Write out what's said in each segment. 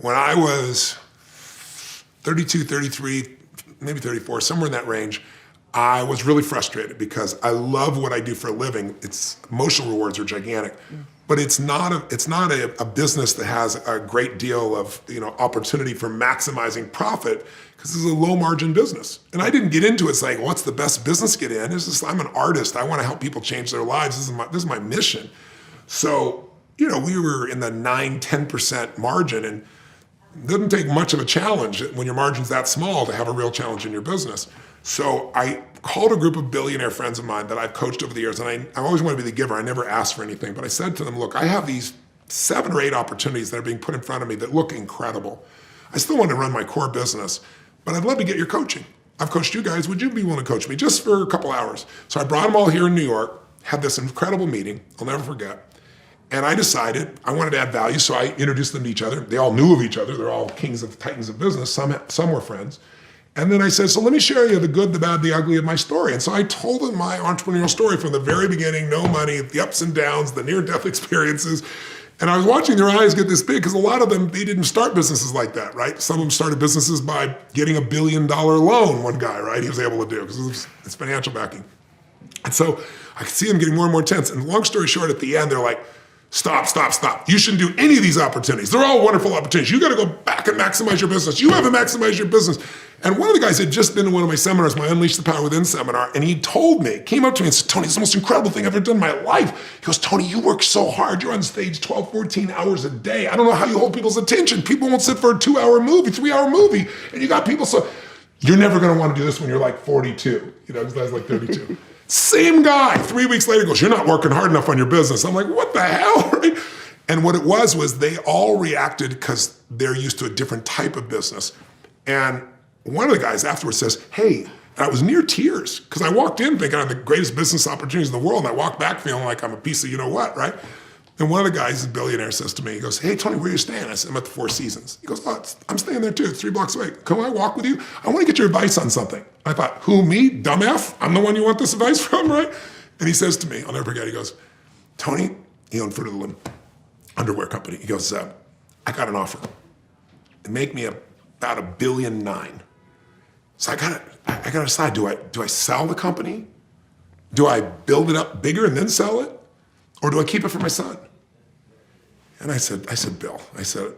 When I was 32, 33, maybe 34, somewhere in that range, I was really frustrated because I love what I do for a living. Its emotional rewards are gigantic, but it's not a business that has a great deal of opportunity for maximizing profit because it's a low margin business. And I didn't get into it saying, what's the best business to get in? It's just, I'm an artist. I want to help people change their lives. This is my mission. So, we were in the 9-10% margin, and it doesn't take much of a challenge when your margin's that small to have a real challenge in your business. So I called a group of billionaire friends of mine that I've coached over the years, and I always want to be the giver. I never asked for anything, but I said to them, look, I have these 7 or 8 opportunities that are being put in front of me that look incredible. I still want to run my core business, but I'd love to get your coaching. I've coached you guys. Would you be willing to coach me just for a couple hours? So I brought them all here in New York, had this incredible meeting, I'll never forget. And I decided I wanted to add value, so I introduced them to each other. They all knew of each other. They're all kings of titans of business. Some were friends. And then I said, so let me share you the good, the bad, the ugly of my story. And so I told them my entrepreneurial story from the very beginning, no money, the ups and downs, the near-death experiences. And I was watching their eyes get this big because a lot of them, they didn't start businesses like that, right? Some of them started businesses by getting $1 billion loan, one guy, right? He was able to do because it's financial backing. And so I could see them getting more and more tense. And long story short, at the end, they're like, stop. You shouldn't do any of these opportunities. They're all wonderful opportunities. You got to go back and maximize your business. You haven't maximized your business. And one of the guys had just been to one of my seminars, my Unleash the Power Within seminar, and he told me, came up to me and said, Tony, it's the most incredible thing I've ever done in my life. He goes, Tony, you work so hard. You're on stage 12, 14 hours a day. I don't know how you hold people's attention. People won't sit for a 2-hour movie, 3-hour movie. And you got people, so you're never going to want to do this when you're like 42. This guy's like 32. Same guy, 3 weeks later goes, you're not working hard enough on your business. I'm like, what the hell, right? And what it was they all reacted because they're used to a different type of business. And one of the guys afterwards says, hey, and I was near tears because I walked in thinking I had the greatest business opportunities in the world, and I walked back feeling like I'm a piece of you-know-what, right? And one of the guys, a billionaire, says to me, he goes, hey, Tony, where are you staying? I said, I'm at the Four Seasons. He goes, oh, I'm staying there too, it's 3 blocks away. Can I walk with you? I want to get your advice on something. I thought, who, me, dumb F? I'm the one you want this advice from, right? And he says to me, I'll never forget, he goes, Tony, he owned Fruit of the Loom underwear company. He goes, I got an offer. It make me about $1.9 billion. So I gotta decide, do I sell the company? Do I build it up bigger and then sell it? Or do I keep it for my son? And I said, Bill,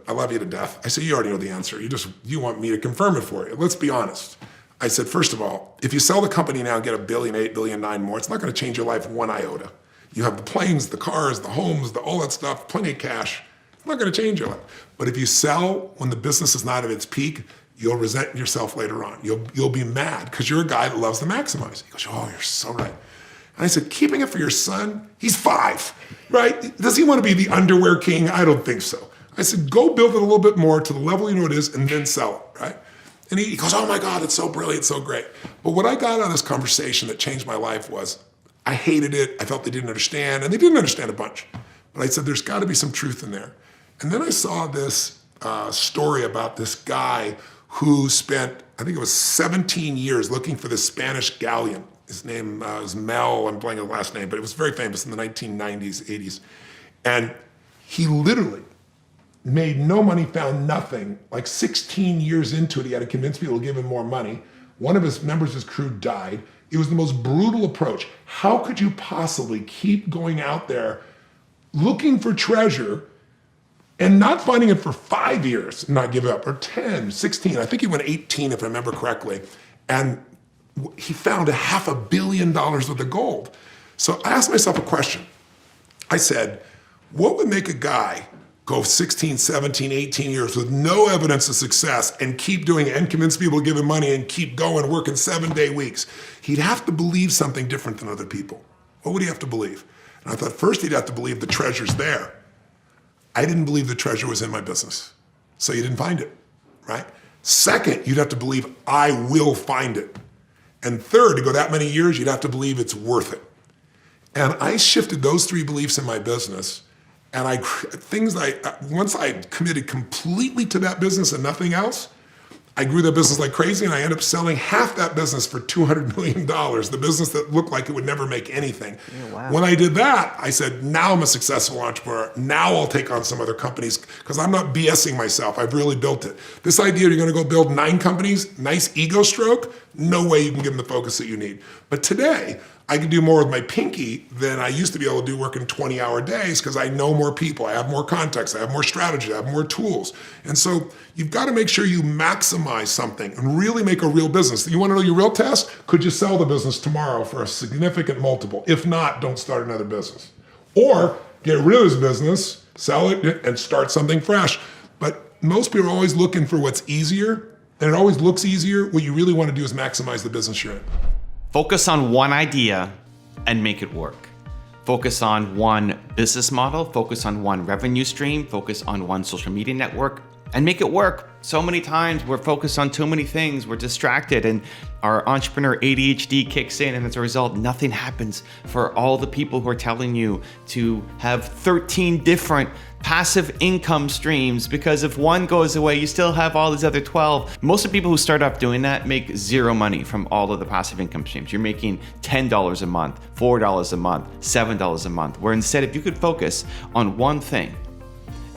I love you to death. I said, you already know the answer. You want me to confirm it for you. Let's be honest. I said, first of all, if you sell the company now and get $1.8 billion, $1.9 billion more, it's not gonna change your life one iota. You have the planes, the cars, the homes, all that stuff, plenty of cash. It's not gonna change your life. But if you sell when the business is not at its peak, you'll resent yourself later on. You'll be mad because you're a guy that loves to maximize. He goes, oh, you're so right. And I said, keeping it for your son? He's 5, right? Does he want to be the underwear king? I don't think so. I said, go build it a little bit more to the level you know it is and then sell it, right? And he goes, oh my God, it's so brilliant, so great. But what I got out of this conversation that changed my life was I hated it. I felt they didn't understand, and they didn't understand a bunch. But I said, there's got to be some truth in there. And then I saw this story about this guy who spent, I think it was 17 years looking for this Spanish galleon. His name was Mel, I'm blanking on the last name, but it was very famous in the 1990s, 80s. And he literally made no money, found nothing. Like 16 years into it, he had to convince people to give him more money. One of his members of his crew died. It was the most brutal approach. How could you possibly keep going out there looking for treasure and not finding it for 5 years and not give up, or 10, 16, I think he went 18 if I remember correctly. And he found $500 million worth of gold. So I asked myself a question. I said, what would make a guy go 16, 17, 18 years with no evidence of success and keep doing it and convince people to give him money and keep going, working 7-day weeks? He'd have to believe something different than other people. What would he have to believe? And I thought first he'd have to believe the treasure's there. I didn't believe the treasure was in my business, so you didn't find it, right? Second, you'd have to believe I will find it. And third, to go that many years, you'd have to believe it's worth it. And I shifted those 3 beliefs in my business, and once I committed completely to that business and nothing else, I grew that business like crazy, and I ended up selling half that business for $200 million, the business that looked like it would never make anything. Oh, wow. When I did that, I said, now I'm a successful entrepreneur. Now I'll take on some other companies because I'm not BSing myself. I've really built it. This idea you're going to go build 9 companies, nice ego stroke, no way you can give them the focus that you need. But today, I can do more with my pinky than I used to be able to do working 20-hour days because I know more people, I have more contacts, I have more strategy, I have more tools. And so you've got to make sure you maximize something and really make a real business. You want to know your real test? Could you sell the business tomorrow for a significant multiple? If not, don't start another business. Or get rid of this business, sell it, and start something fresh. But most people are always looking for what's easier, and it always looks easier. What you really want to do is maximize the business you're in. Focus on one idea and make it work. Focus on one business model, focus on one revenue stream, focus on one social media network, and make it work. So many times we're focused on too many things, we're distracted, and our entrepreneur ADHD kicks in, and as a result, nothing happens for all the people who are telling you to have 13 different passive income streams, because if one goes away, you still have all these other 12. Most of the people who start off doing that make zero money from all of the passive income streams. You're making $10 a month, $4 a month, $7 a month, where instead, if you could focus on one thing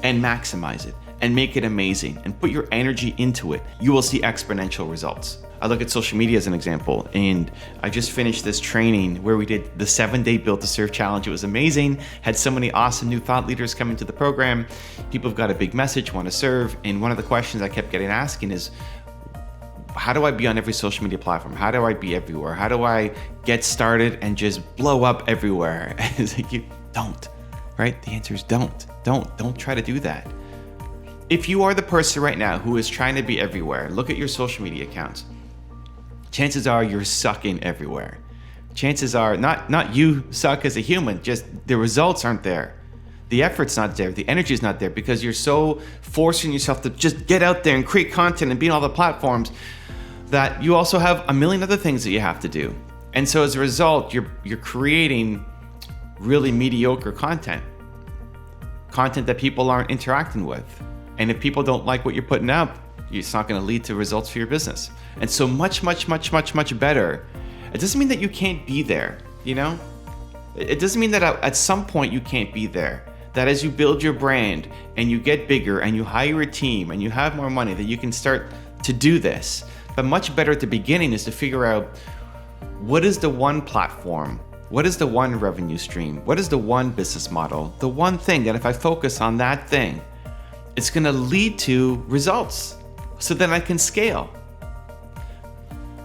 and maximize it, and make it amazing and put your energy into it, you will see exponential results. I look at social media as an example, and I just finished this training where we did the 7-day Built to Serve challenge. It was amazing. Had so many awesome new thought leaders come into the program. People have got a big message, want to serve. And one of the questions I kept getting asking is, how do I be on every social media platform? How do I be everywhere? How do I get started and just blow up everywhere? And it's like, you don't, right? The answer is don't try to do that. If you are the person right now who is trying to be everywhere, look at your social media accounts. Chances are you're sucking everywhere. Chances are not you suck as a human, just the results aren't there. The effort's not there, the energy's not there, because you're so forcing yourself to just get out there and create content and be on all the platforms that you also have a million other things that you have to do. And so as a result, you're creating really mediocre content that people aren't interacting with. And if people don't like what you're putting out, it's not going to lead to results for your business. And so much better. It doesn't mean that you can't be there, you know? It doesn't mean that at some point you can't be there. That as you build your brand and you get bigger and you hire a team and you have more money, that you can start to do this. But much better at the beginning is to figure out, what is the one platform? What is the one revenue stream? What is the one business model? The one thing that if I focus on that thing, it's going to lead to results so that I can scale.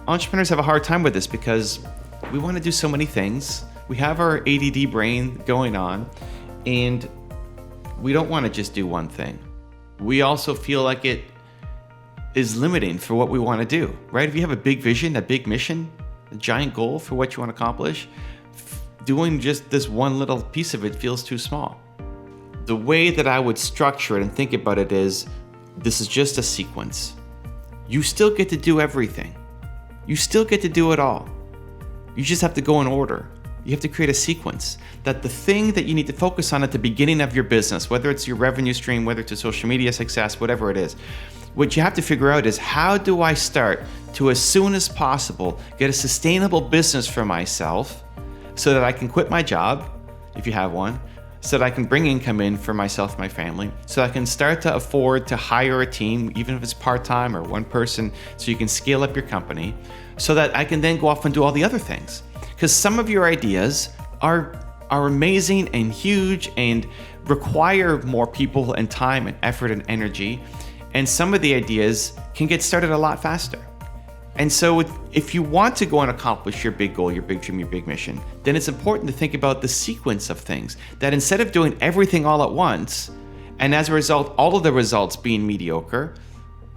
Entrepreneurs have a hard time with this because we want to do so many things. We have our ADD brain going on, and we don't want to just do one thing. We also feel like it is limiting for what we want to do, right? If you have a big vision, a big mission, a giant goal for what you want to accomplish, doing just this one little piece of it feels too small. The way that I would structure it and think about it is, this is just a sequence. You still get to do everything. You still get to do it all. You just have to go in order. You have to create a sequence that the thing that you need to focus on at the beginning of your business, whether it's your revenue stream, whether it's a social media success, whatever it is, what you have to figure out is, how do I start to, as soon as possible, get a sustainable business for myself so that I can quit my job, if you have one, so that I can bring income in for myself and my family, so I can start to afford to hire a team, even if it's part-time or one person, so you can scale up your company, so that I can then go off and do all the other things. Because some of your ideas are amazing and huge and require more people and time and effort and energy, and some of the ideas can get started a lot faster. And so if you want to go and accomplish your big goal, your big dream, your big mission, then it's important to think about the sequence of things, that instead of doing everything all at once, and as a result, all of the results being mediocre,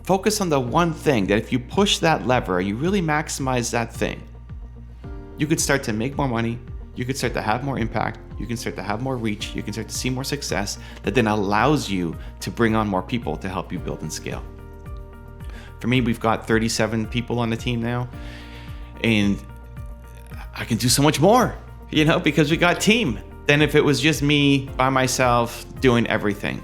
focus on the one thing that if you push that lever, you really maximize that thing, you could start to make more money, you could start to have more impact, you can start to have more reach, you can start to see more success that then allows you to bring on more people to help you build and scale. For me, we've got 37 people on the team now, and I can do so much more, because we got team than if it was just me by myself doing everything.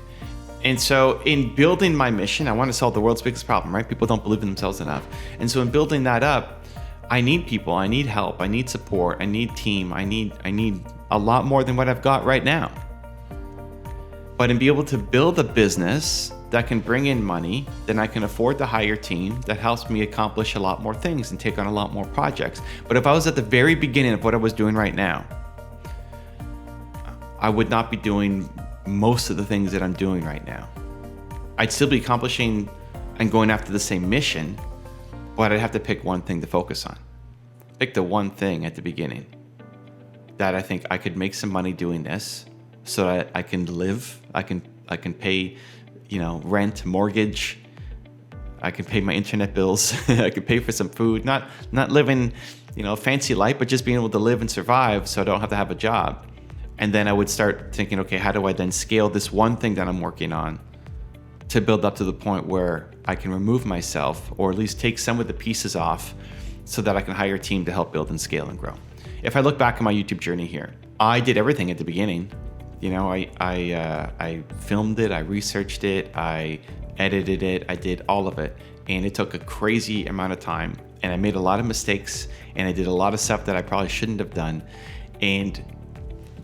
And so in building my mission, I want to solve the world's biggest problem, right? People don't believe in themselves enough. And so in building that up, I need people, I need help, I need support, I need team, I need a lot more than what I've got right now. But in being able to build a business that can bring in money, then I can afford to hire a team that helps me accomplish a lot more things and take on a lot more projects. But if I was at the very beginning of what I was doing right now, I would not be doing most of the things that I'm doing right now. I'd still be accomplishing and going after the same mission, but I'd have to pick one thing to focus on. Pick the one thing at the beginning that I think I could make some money doing this so that I can live, I can pay, rent, mortgage, I can pay my internet bills, I can pay for some food, not living, a fancy life, but just being able to live and survive so I don't have to have a job. And then I would start thinking, okay, how do I then scale this one thing that I'm working on to build up to the point where I can remove myself or at least take some of the pieces off so that I can hire a team to help build and scale and grow. If I look back on my YouTube journey here, I did everything at the beginning. I filmed it, I researched it, I edited it, I did all of it. And it took a crazy amount of time. And I made a lot of mistakes and I did a lot of stuff that I probably shouldn't have done. And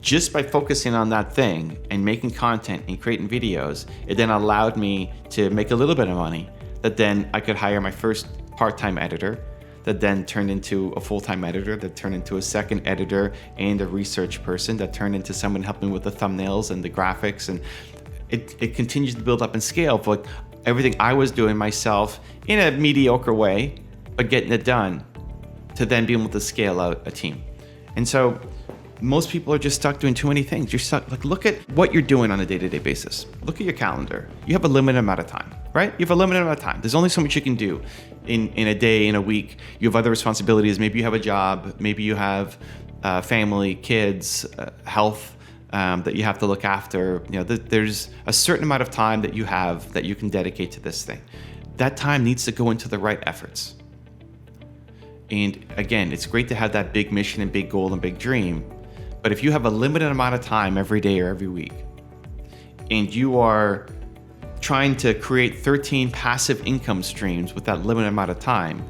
just by focusing on that thing and making content and creating videos, it then allowed me to make a little bit of money that then I could hire my first part-time editor that then turned into a full-time editor that turned into a second editor and a research person that turned into someone helping with the thumbnails and the graphics. And it continues to build up and scale for like everything I was doing myself in a mediocre way, but getting it done to then be able to scale out a team. And so most people are just stuck doing too many things. You're stuck, look at what you're doing on a day-to-day basis. Look at your calendar. You have a limited amount of time, right? You have a limited amount of time. There's only so much you can do in a day, in a week. You have other responsibilities. Maybe you have a job. Maybe you have family, kids, health that you have to look after. There's a certain amount of time that you have that you can dedicate to this thing. That time needs to go into the right efforts. And again, it's great to have that big mission and big goal and big dream. But if you have a limited amount of time every day or every week, and you are trying to create 13 passive income streams with that limited amount of time,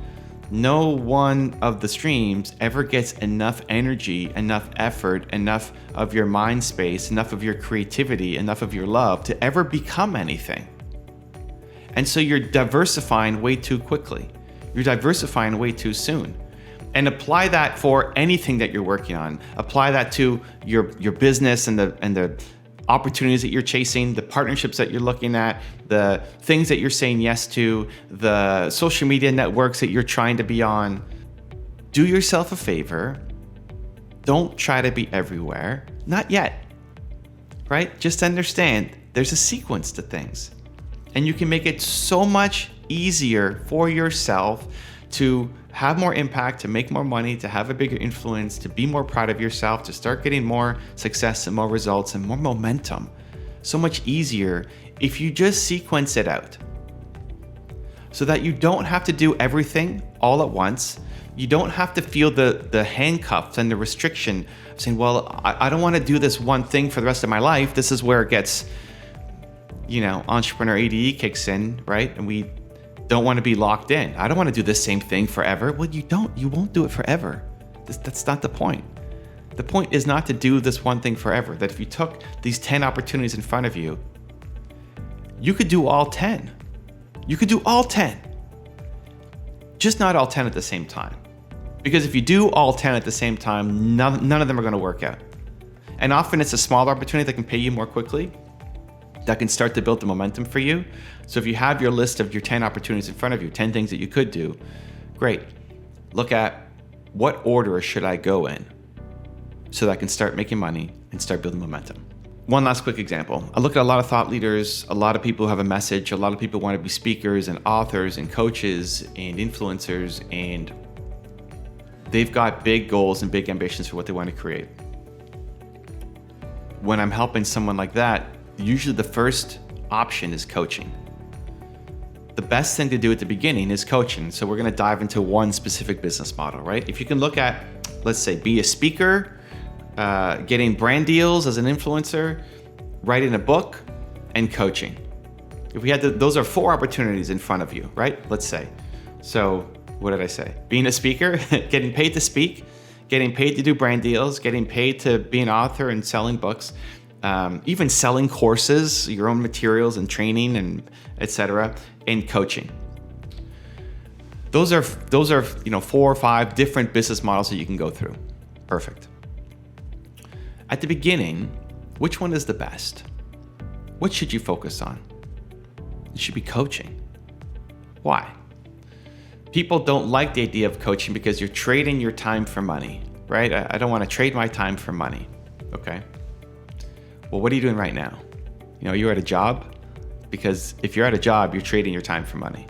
no one of the streams ever gets enough energy, enough effort, enough of your mind space, enough of your creativity, enough of your love to ever become anything. And so you're diversifying way too quickly. You're diversifying way too soon. And apply that for anything that you're working on. Apply that to your business and the opportunities that you're chasing, the partnerships that you're looking at, the things that you're saying yes to, the social media networks that you're trying to be on. Do yourself a favor. Don't try to be everywhere. Not yet, right? Just understand there's a sequence to things. And you can make it so much easier for yourself to have more impact, to make more money, to have a bigger influence, to be more proud of yourself, to start getting more success and more results and more momentum. So much easier if you just sequence it out so that you don't have to do everything all at once. You don't have to feel the handcuffs and the restriction of saying, well, I don't want to do this one thing for the rest of my life. This is where it gets, entrepreneur ADE kicks in, right? And we don't want to be locked in. I don't want to do the same thing forever. Well, you won't do it forever. That's not the point. The point is not to do this one thing forever. That if you took these 10 opportunities in front of you, you could do all 10. You could do all 10. Just not all 10 at the same time. Because if you do all 10 at the same time, none of them are going to work out. And often it's a smaller opportunity that can pay you more quickly, that can start to build the momentum for you. So if you have your list of your 10 opportunities in front of you, 10 things that you could do, great. Look at what order should I go in so that I can start making money and start building momentum. One last quick example. I look at a lot of thought leaders, a lot of people who have a message, a lot of people want to be speakers and authors and coaches and influencers, and they've got big goals and big ambitions for what they want to create. When I'm helping someone like that, usually the first option is coaching. The best thing to do at the beginning is coaching. So we're going to dive into one specific business model, right? If you can look at, let's say, be a speaker, getting brand deals as an influencer, writing a book, and coaching. If we had those are 4 opportunities in front of you, right? Let's say. So what did I say? Being a speaker, getting paid to speak, getting paid to do brand deals, getting paid to be an author and selling books, even selling courses, your own materials and training and etc. and coaching. Those are 4 or 5 different business models that you can go through. Perfect. At the beginning, which one is the best? What should you focus on? It should be coaching. Why? People don't like the idea of coaching because you're trading your time for money, right? I don't want to trade my time for money. Okay. Well, what are you doing right now? You're at a job, because if you're at a job, you're trading your time for money.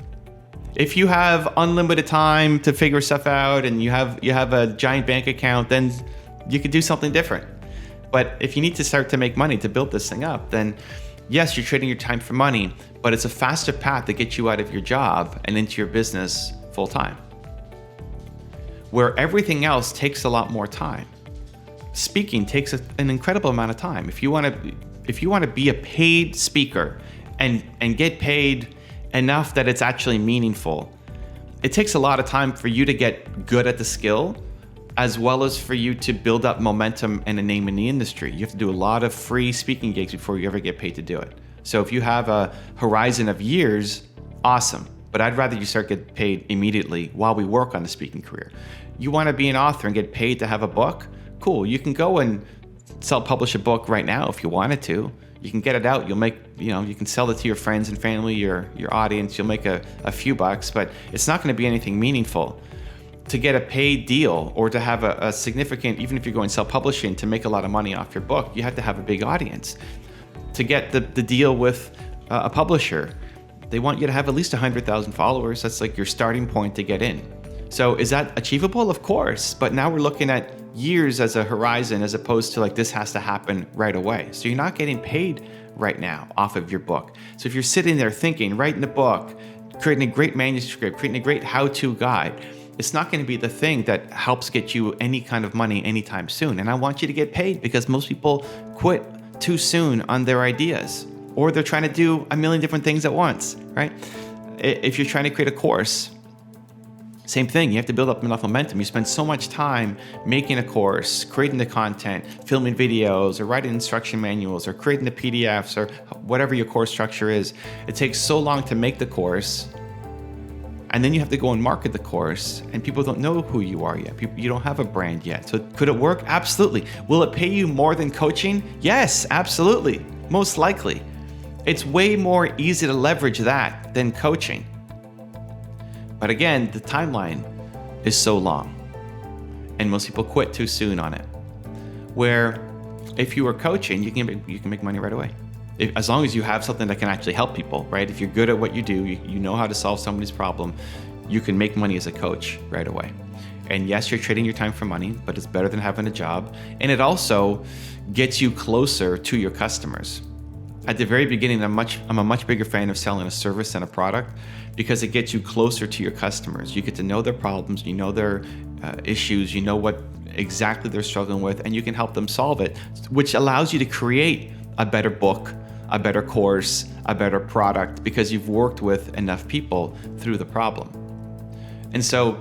If you have unlimited time to figure stuff out and you have a giant bank account, then you could do something different. But if you need to start to make money to build this thing up, then yes, you're trading your time for money, but it's a faster path to get you out of your job and into your business full time, where everything else takes a lot more time. Speaking takes an incredible amount of time. If you want to be a paid speaker and get paid enough that it's actually meaningful, it takes a lot of time for you to get good at the skill, as well as for you to build up momentum and a name in the industry. You have to do a lot of free speaking gigs before you ever get paid to do it. So if you have a horizon of years, awesome. But I'd rather you start getting paid immediately while we work on the speaking career. You want to be an author and get paid to have a book? Cool. You can go and self-publish a book right now if you wanted to. You can get it out. You'll make, you can sell it to your friends and family, your audience. You'll make a few bucks, but it's not going to be anything meaningful. To get a paid deal or to have a significant, even if you're going self-publishing, to make a lot of money off your book, you have to have a big audience. To get the deal with a publisher, they want you to have at least 100,000 followers. That's like your starting point to get in. So is that achievable? Of course. But now we're looking at years as a horizon, as opposed to like this has to happen right away. So you're not getting paid right now off of your book. So if you're sitting there thinking, writing a book, creating a great manuscript, creating a great how-to guide, it's not going to be the thing that helps get you any kind of money anytime soon. And I want you to get paid, because most people quit too soon on their ideas, or they're trying to do a million different things at once, right? If you're trying to create a course, same thing. You have to build up enough momentum. You spend so much time making a course, creating the content, filming videos, or writing instruction manuals, or creating the PDFs, or whatever your course structure is. It takes so long to make the course. And then you have to go and market the course, and people don't know who you are yet. You don't have a brand yet. So could it work? Absolutely. Will it pay you more than coaching? Yes, absolutely. Most likely. It's way more easy to leverage that than coaching. But again, the timeline is so long, and most people quit too soon on it. Where if you were coaching, you can make money right away. As long as you have something that can actually help people, right? If you're good at what you do, you know how to solve somebody's problem, you can make money as a coach right away. And yes, you're trading your time for money, but it's better than having a job. And it also gets you closer to your customers. At the very beginning, I'm a much bigger fan of selling a service than a product, because it gets you closer to your customers. You get to know their problems, you know their issues, you know what exactly they're struggling with, and you can help them solve it, which allows you to create a better book, a better course, a better product, because you've worked with enough people through the problem. And so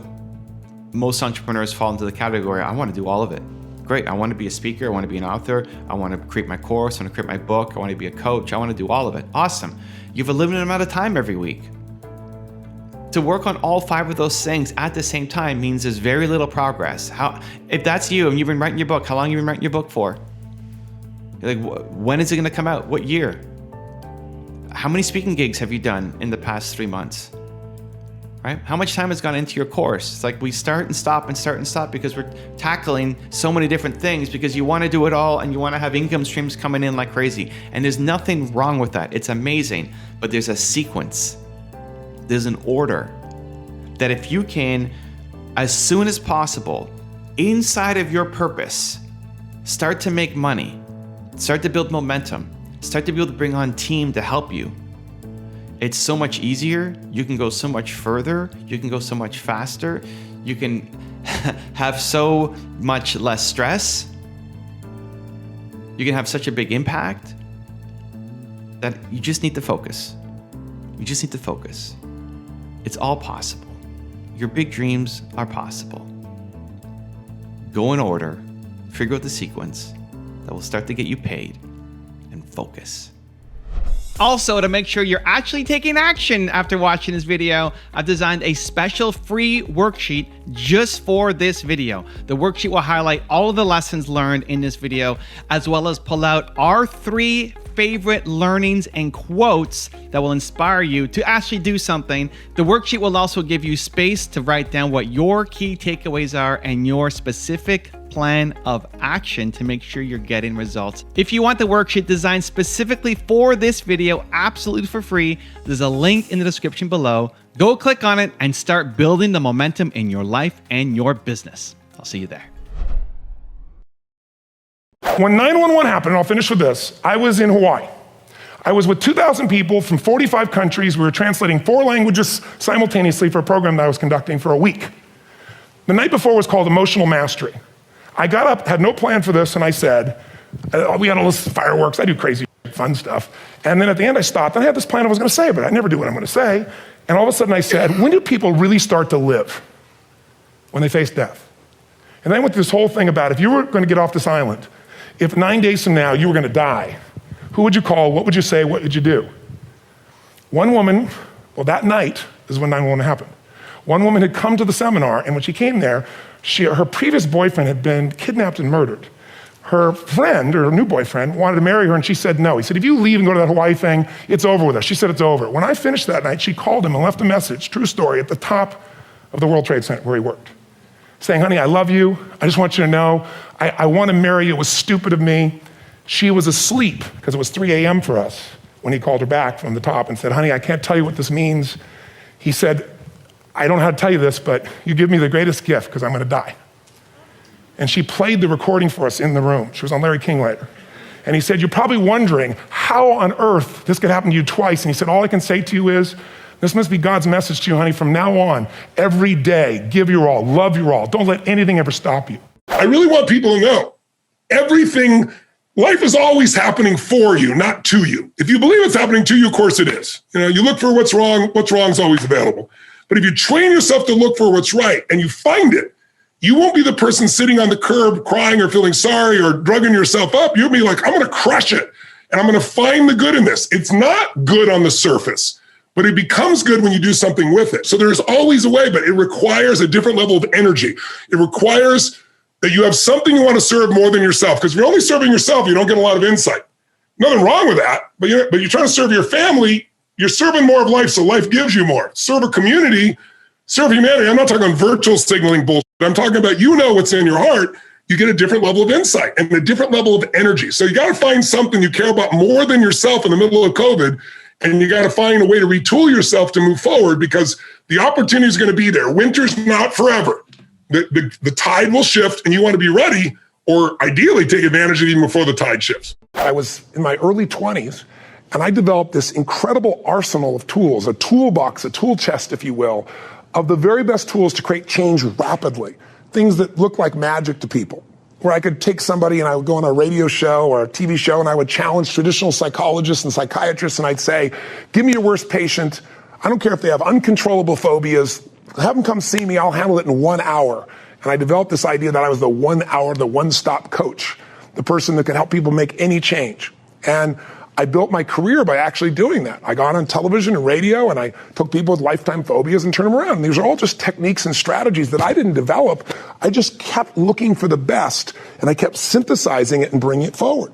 most entrepreneurs fall into the category, I want to do all of it. Great, I want to be a speaker, I want to be an author, I want to create my course, I want to create my book, I want to be a coach, I want to do all of it. Awesome. You have a limited amount of time every week. To work on all 5 of those things at the same time means there's very little progress. If that's you and you've been writing your book, how long have you been writing your book for? Like, when is it going to come out? What year? How many speaking gigs have you done in the past 3 months? Right? How much time has gone into your course? It's like we start and stop because we're tackling so many different things, because you want to do it all and you want to have income streams coming in like crazy. And there's nothing wrong with that. It's amazing. But there's a sequence. There's an order that if you can, as soon as possible, inside of your purpose, start to make money, start to build momentum, start to be able to bring on team to help you, it's so much easier. You can go so much further. You can go so much faster. You can have so much less stress. You can have such a big impact that you just need to focus. You just need to focus. It's all possible. Your big dreams are possible. Go in order, figure out the sequence that will start to get you paid, and focus. Also, to make sure you're actually taking action after watching this video, I've designed a special free worksheet just for this video. The worksheet will highlight all of the lessons learned in this video, as well as pull out our 3 favorite learnings and quotes that will inspire you to actually do something. The worksheet will also give you space to write down what your key takeaways are and your specific plan of action to make sure you're getting results. If you want the worksheet designed specifically for this video, absolutely for free, there's a link in the description below. Go click on it and start building the momentum in your life and your business. I'll see you there. When 9/11 happened, and I'll finish with this, I was in Hawaii. I was with 2,000 people from 45 countries. We were translating 4 languages simultaneously for a program that I was conducting for a week. The night before was called Emotional Mastery. I got up, had no plan for this, and I said, we had all this fireworks, I do crazy fun stuff. And then at the end I stopped, and I had this plan I was gonna say, but I never do what I'm gonna say. And all of a sudden I said, when do people really start to live? When they face death. And then I went through this whole thing about if you were gonna get off this island, if 9 days from now you were gonna die, who would you call, what would you say, what would you do? One woman, well that night is when 9/11 happened. One woman had come to the seminar, and when she came there, her previous boyfriend had been kidnapped and murdered. Her friend, or her new boyfriend, wanted to marry her, and she said no. He said, if you leave and go to that Hawaii thing, it's over with us. She said it's over. When I finished that night, she called him and left a message, true story, at the top of the World Trade Center where he worked, saying, honey, I love you. I just want you to know, I want to marry you. It was stupid of me. She was asleep, because it was 3 a.m. for us, when he called her back from the top and said, honey, I can't tell you what this means. He said, I don't know how to tell you this, but you give me the greatest gift, because I'm gonna die. And she played the recording for us in the room. She was on Larry King later. And he said, you're probably wondering how on earth this could happen to you twice. And he said, all I can say to you is, this must be God's message to you, honey. From now on, every day, give your all, love your all. Don't let anything ever stop you. I really want people to know, life is always happening for you, not to you. If you believe it's happening to you, of course it is. You look for what's wrong is always available. But if you train yourself to look for what's right and you find it, you won't be the person sitting on the curb crying or feeling sorry or drugging yourself up. You'll be like, I'm gonna crush it and I'm gonna find the good in this. It's not good on the surface, but it becomes good when you do something with it. So there's always a way, but it requires a different level of energy. It requires that you have something you wanna serve more than yourself, because if you're only serving yourself, you don't get a lot of insight. Nothing wrong with that, but you're trying to serve your family, you're serving more of life, so life gives you more. Serve a community, serve humanity. I'm not talking virtual signaling bullshit. I'm talking about, what's in your heart, you get a different level of insight and a different level of energy. So you gotta find something you care about more than yourself in the middle of COVID, and you gotta find a way to retool yourself to move forward, because the opportunity is gonna be there. Winter's not forever. The tide will shift, and you wanna be ready, or ideally take advantage of it even before the tide shifts. I was in my early 20s, and I developed this incredible arsenal of tools, a toolbox, a tool chest, if you will, of the very best tools to create change rapidly. Things that look like magic to people, where I could take somebody and I would go on a radio show or a TV show and I would challenge traditional psychologists and psychiatrists, and I'd say, give me your worst patient. I don't care if they have uncontrollable phobias. Have them come see me. I'll handle it in 1 hour. And I developed this idea that I was the 1 hour, the one-stop coach, the person that could help people make any change. And I built my career by actually doing that. I got on television and radio, and I took people with lifetime phobias and turned them around. And these are all just techniques and strategies that I didn't develop. I just kept looking for the best, and I kept synthesizing it and bringing it forward.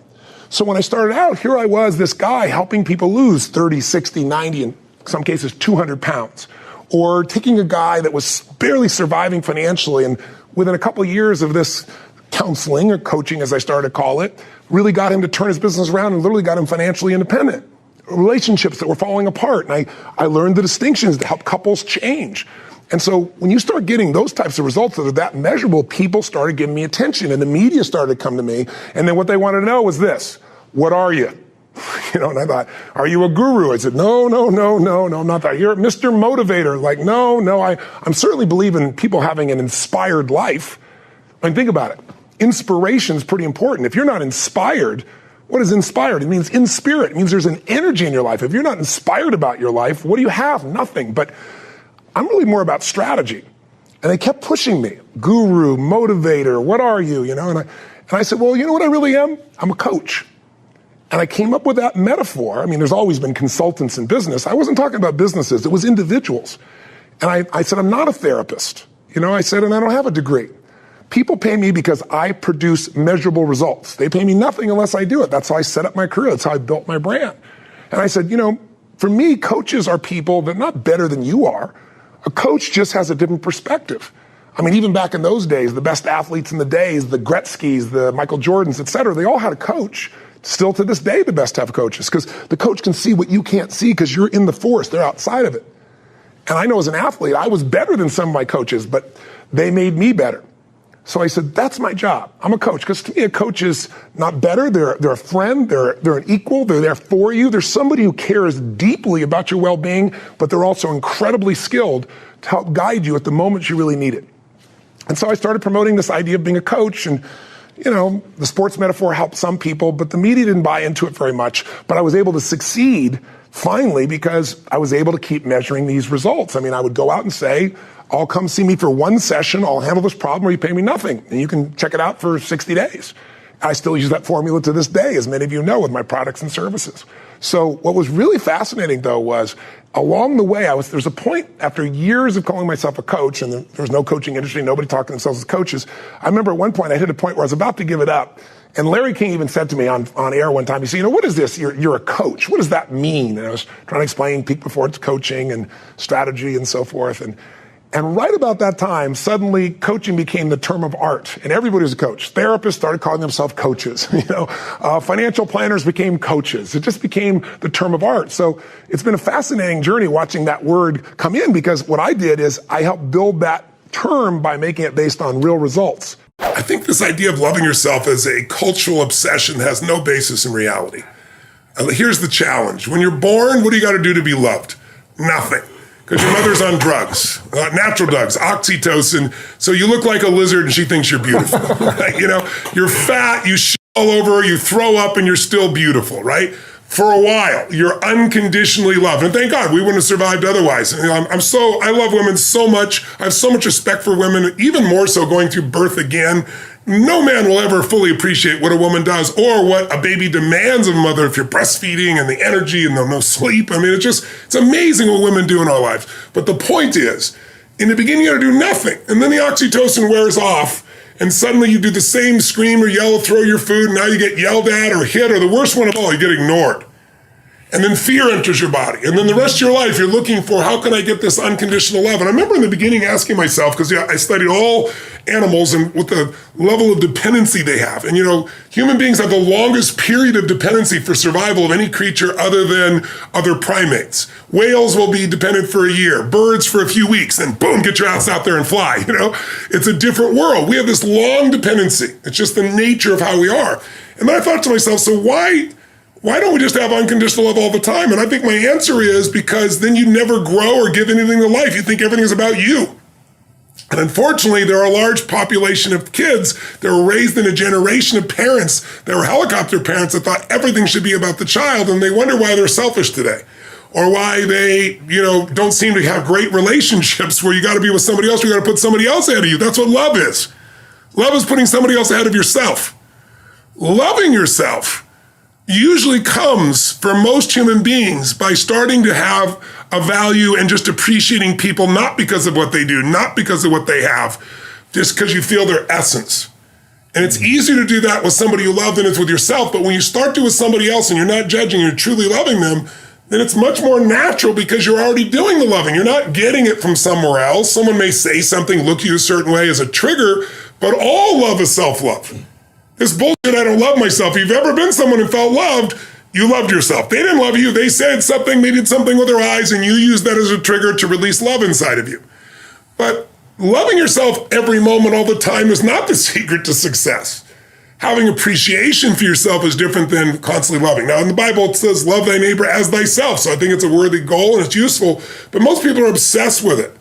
So when I started out, here I was, this guy helping people lose 30, 60, 90, in some cases 200 pounds. Or taking a guy that was barely surviving financially, and within a couple of years of this counseling, or coaching as I started to call it, really got him to turn his business around and literally got him financially independent. Relationships that were falling apart, and I learned the distinctions to help couples change. And so when you start getting those types of results that are that measurable, people started giving me attention, and the media started to come to me, and then what they wanted to know was this: what are you? And I thought, are you a guru? I said, no, I'm not that. You're Mr. Motivator. Like, no, I'm certainly believe in people having an inspired life. And think about it. Inspiration is pretty important. If you're not inspired, What is inspired? It means in spirit. It means there's an energy in your life. If you're not inspired about your life, what do you have? Nothing. But I'm really more about strategy. And they kept pushing me. Guru, motivator, what are you? And I said, well, you know what I really am? I'm a coach. And I came up with that metaphor. I mean, there's always been consultants in business. I wasn't talking about businesses. It was individuals. And I said, I'm not a therapist. I said, and I don't have a degree. People pay me because I produce measurable results. They pay me nothing unless I do it. That's how I set up my career. That's how I built my brand. And I said, for me, coaches are people that are not better than you are. A coach just has a different perspective. I mean, even back in those days, the best athletes in the days, the Gretzkys, the Michael Jordans, et cetera, they all had a coach. Still to this day, the best have coaches because the coach can see what you can't see because you're in the forest. They're outside of it. And I know as an athlete, I was better than some of my coaches, but they made me better. So I said, that's my job. I'm a coach. Because to me, a coach is not better. They're a friend. They're an equal. They're there for you. They're somebody who cares deeply about your well-being, but they're also incredibly skilled to help guide you at the moments you really need it. And so I started promoting this idea of being a coach. And, the sports metaphor helped some people, but the media didn't buy into it very much. But I was able to succeed finally because I was able to keep measuring these results. I mean, I would go out and say, I'll come see me for one session. I'll handle this problem or you pay me nothing. And you can check it out for 60 days. I still use that formula to this day, as many of you know, with my products and services. So what was really fascinating, though, was along the way, there's a point after years of calling myself a coach, and there was no coaching industry, nobody talking themselves as coaches. I remember at one point I hit a point where I was about to give it up. And Larry King even said to me on air one time, he said, what is this? You're a coach. What does that mean? And I was trying to explain peak performance coaching and strategy and so forth. And right about that time, suddenly coaching became the term of art, and everybody was a coach. Therapists started calling themselves coaches. Financial planners became coaches. It just became the term of art. So it's been a fascinating journey watching that word come in, because what I did is I helped build that term by making it based on real results. I think this idea of loving yourself as a cultural obsession has no basis in reality. Here's the challenge. When you're born, what do you got to do to be loved? Nothing. Because your mother's on drugs, natural drugs, oxytocin. So you look like a lizard and she thinks you're beautiful. Right? You're fat, you shit all over, you throw up, and you're still beautiful, right? For a while, you're unconditionally loved. And thank God we wouldn't have survived otherwise. I love women so much. I have so much respect for women, even more so going through birth again. No man will ever fully appreciate what a woman does or what a baby demands of a mother if you're breastfeeding and the energy and the no sleep. I mean, it's amazing what women do in our lives. But the point is, in the beginning, you gotta do nothing. And then the oxytocin wears off and suddenly you do the same scream or yell, throw your food, and now you get yelled at or hit, or the worst one of all, you get ignored. And then fear enters your body. And then the rest of your life, you're looking for, how can I get this unconditional love? And I remember in the beginning asking myself, because I studied all animals and what the level of dependency they have. And human beings have the longest period of dependency for survival of any creature other than other primates. Whales will be dependent for a year, birds for a few weeks, then boom, get your ass out there and fly. It's a different world. We have this long dependency. It's just the nature of how we are. And then I thought to myself, so why don't we just have unconditional love all the time? And I think my answer is because then you never grow or give anything to life. You think everything is about you. And unfortunately, there are a large population of kids that were raised in a generation of parents that were helicopter parents that thought everything should be about the child, and they wonder why they're selfish today. Or why they, don't seem to have great relationships where you got to be with somebody else, you got to put somebody else ahead of you. That's what love is. Love is putting somebody else ahead of yourself. Loving yourself usually comes for most human beings by starting to have a value and just appreciating people, not because of what they do, not because of what they have, just because you feel their essence. And it's easier to do that with somebody you love than it's with yourself. But when you start to with somebody else and you're not judging, you're truly loving them, then it's much more natural because you're already doing the loving. You're not getting it from somewhere else. Someone may say something, look at you a certain way as a trigger, but all love is self-love. This bullshit, I don't love myself. If you've ever been someone and felt loved, you loved yourself. They didn't love you. They said something, they did something with their eyes, and you used that as a trigger to release love inside of you. But loving yourself every moment, all the time, is not the secret to success. Having appreciation for yourself is different than constantly loving. Now, in the Bible, it says, love thy neighbor as thyself. So I think it's a worthy goal and it's useful, but most people are obsessed with it.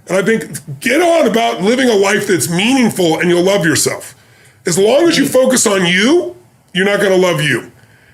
And I think get on about living a life that's meaningful and you'll love yourself. As long as you focus on you, you're not going to love you.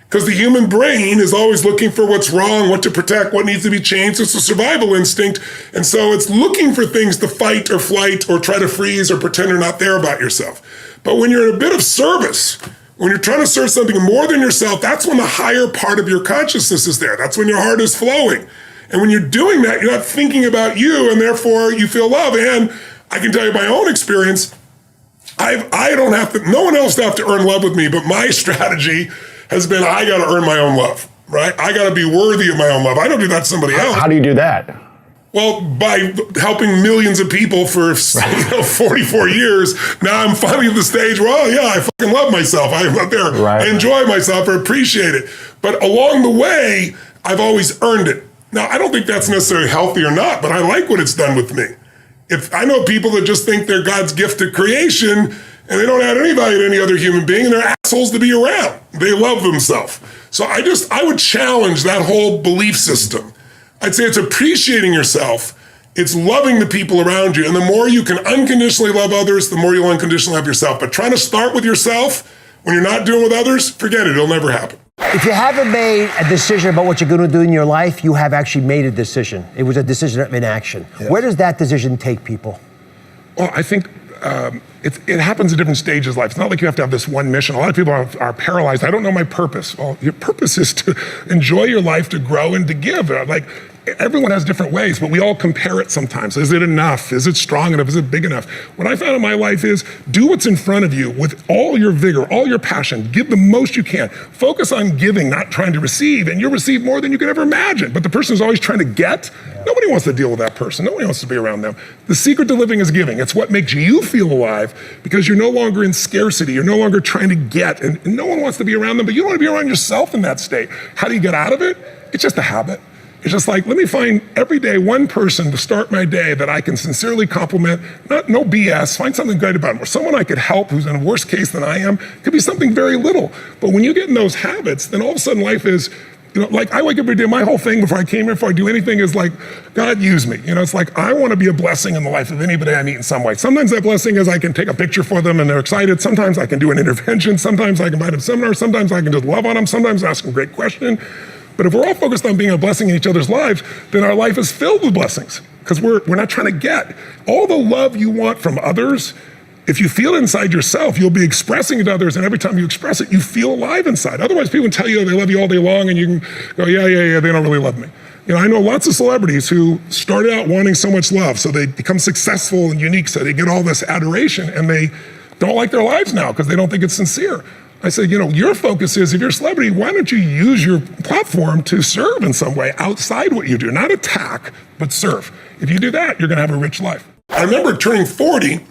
Because the human brain is always looking for what's wrong, what to protect, what needs to be changed. It's a survival instinct. And so it's looking for things to fight or flight or try to freeze or pretend you're not there about yourself. But when you're in a bit of service, when you're trying to serve something more than yourself, that's when the higher part of your consciousness is there. That's when your heart is flowing. And when you're doing that, you're not thinking about you, and therefore you feel love. And I can tell you my own experience, I don't have to, no one else have to earn love with me, but my strategy has been, I got to earn my own love, right? I got to be worthy of my own love. I don't do that to somebody else. How do you do that? Well, by helping millions of people for 44 years, now I'm finally at the stage where, oh yeah, I fucking love myself. I'm up there. Right. I enjoy myself. I appreciate it. But along the way, I've always earned it. Now, I don't think that's necessarily healthy or not, but I like what it's done with me. If I know people that just think they're God's gift to creation and they don't add any value to any other human being and they're assholes to be around. They love themselves. So I would challenge that whole belief system. I'd say it's appreciating yourself. It's loving the people around you. And the more you can unconditionally love others, the more you'll unconditionally love yourself. But trying to start with yourself when you're not doing with others, forget it. It'll never happen. If you haven't made a decision about what you're going to do in your life, you have actually made a decision. It was a decision in action. Yes. Where does that decision take people? Well, I think it happens at different stages of life. It's not like you have to have this one mission. A lot of people are paralyzed. I don't know my purpose. Well, your purpose is to enjoy your life, to grow, and to give. Like, everyone has different ways, but we all compare it sometimes. Is it enough? Is it strong enough? Is it big enough? What I found in my life is do what's in front of you with all your vigor, all your passion. Give the most you can. Focus on giving, not trying to receive, and you'll receive more than you could ever imagine. But the person who's always trying to get, nobody wants to deal with that person. Nobody wants to be around them. The secret to living is giving. It's what makes you feel alive because you're no longer in scarcity. You're no longer trying to get, and no one wants to be around them, but you don't want to be around yourself in that state. How do you get out of it? It's just a habit. It's just like, let me find every day one person to start my day that I can sincerely compliment, no BS, find something great about them, or someone I could help who's in a worse case than I am. It could be something very little. But when you get in those habits, then all of a sudden life is, like I wake up every day, my whole thing before I came here, before I do anything is like, God use me. It's like, I want to be a blessing in the life of anybody I meet in some way. Sometimes that blessing is I can take a picture for them and they're excited. Sometimes I can do an intervention. Sometimes I can invite them to seminars. Sometimes I can just love on them. Sometimes ask them a great question. But if we're all focused on being a blessing in each other's lives, then our life is filled with blessings because we're not trying to get. All the love you want from others, if you feel it inside yourself, you'll be expressing it to others, and every time you express it, you feel alive inside. Otherwise, people tell you they love you all day long, and you can go, yeah, they don't really love me. I know lots of celebrities who started out wanting so much love, so they become successful and unique, so they get all this adoration, and they don't like their lives now because they don't think it's sincere. I said, your focus is, if you're a celebrity, why don't you use your platform to serve in some way outside what you do? Not attack, but serve. If you do that, you're going to have a rich life. I remember turning 40, and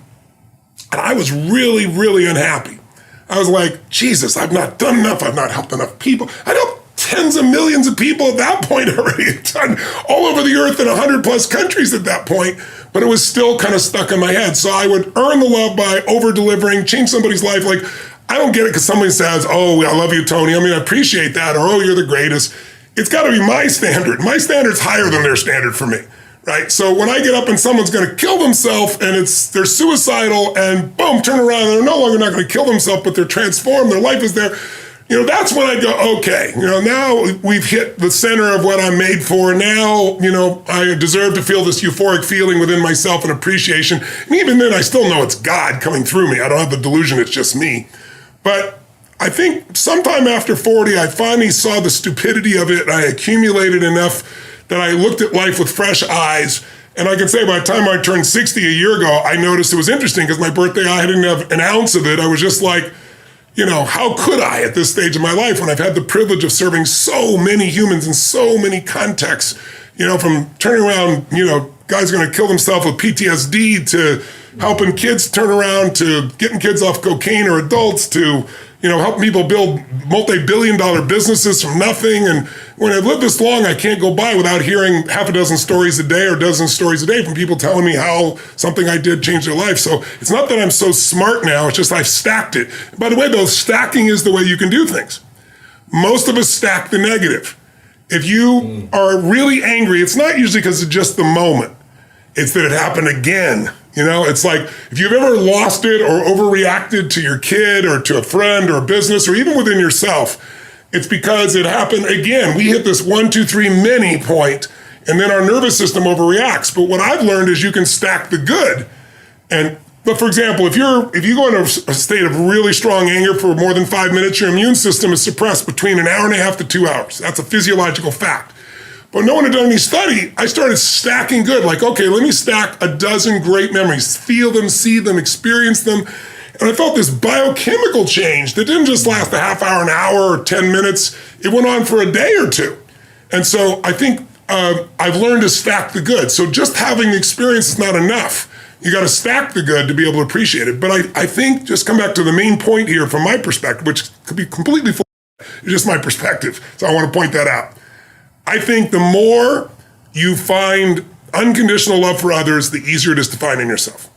I was really, really unhappy. I was like, Jesus, I've not done enough. I've not helped enough people. I know tens of millions of people at that point already, done all over the earth in 100 plus countries at that point, but it was still kind of stuck in my head. So I would earn the love by over-delivering, change somebody's life. Like, I don't get it because somebody says, oh, I love you, Tony. I appreciate that. Or, oh, you're the greatest. It's got to be my standard. My standard's higher than their standard for me, right? So when I get up and someone's going to kill themselves and they're suicidal and boom, turn around and they're no longer not going to kill themselves, but they're transformed, their life is there. That's when I go, okay, now we've hit the center of what I'm made for. Now, I deserve to feel this euphoric feeling within myself and appreciation. And even then, I still know it's God coming through me. I don't have the delusion it's just me. But I think sometime after 40, I finally saw the stupidity of it. I accumulated enough that I looked at life with fresh eyes. And I can say by the time I turned 60 a year ago, I noticed it was interesting because my birthday, I didn't have an ounce of it. I was just like, how could I at this stage of my life when I've had the privilege of serving so many humans in so many contexts, from turning around, guys are going to kill themselves with PTSD to helping kids turn around to getting kids off cocaine or adults to, helping people build multi-billion-dollar businesses from nothing. And when I've lived this long, I can't go by without hearing half a dozen stories a day or dozen stories a day from people telling me how something I did changed their life. So it's not that I'm so smart now, it's just I've stacked it. By the way, though, stacking is the way you can do things. Most of us stack the negative. If you are really angry, it's not usually because of just the moment. It's that it happened again. It's like if you've ever lost it or overreacted to your kid or to a friend or a business or even within yourself, It's because it happened again. We hit this 1, 2, 3 many point, and then our nervous system overreacts. But what I've learned is you can stack the good. But for example, if you go into a state of really strong anger for more than 5 minutes, your immune system is suppressed between an hour and a half to 2 hours. That's a physiological fact. But no one had done any study. I started stacking good. Like, okay, let me stack a dozen great memories, feel them, see them, experience them. And I felt this biochemical change that didn't just last a half hour, an hour, or 10 minutes. It went on for a day or two. And so I think I've learned to stack the good. So just having the experience is not enough. You got to stack the good to be able to appreciate it. But I think, just come back to the main point here from my perspective, which could be completely full, it's just my perspective. So I want to point that out. I think the more you find unconditional love for others, the easier it is to find in yourself.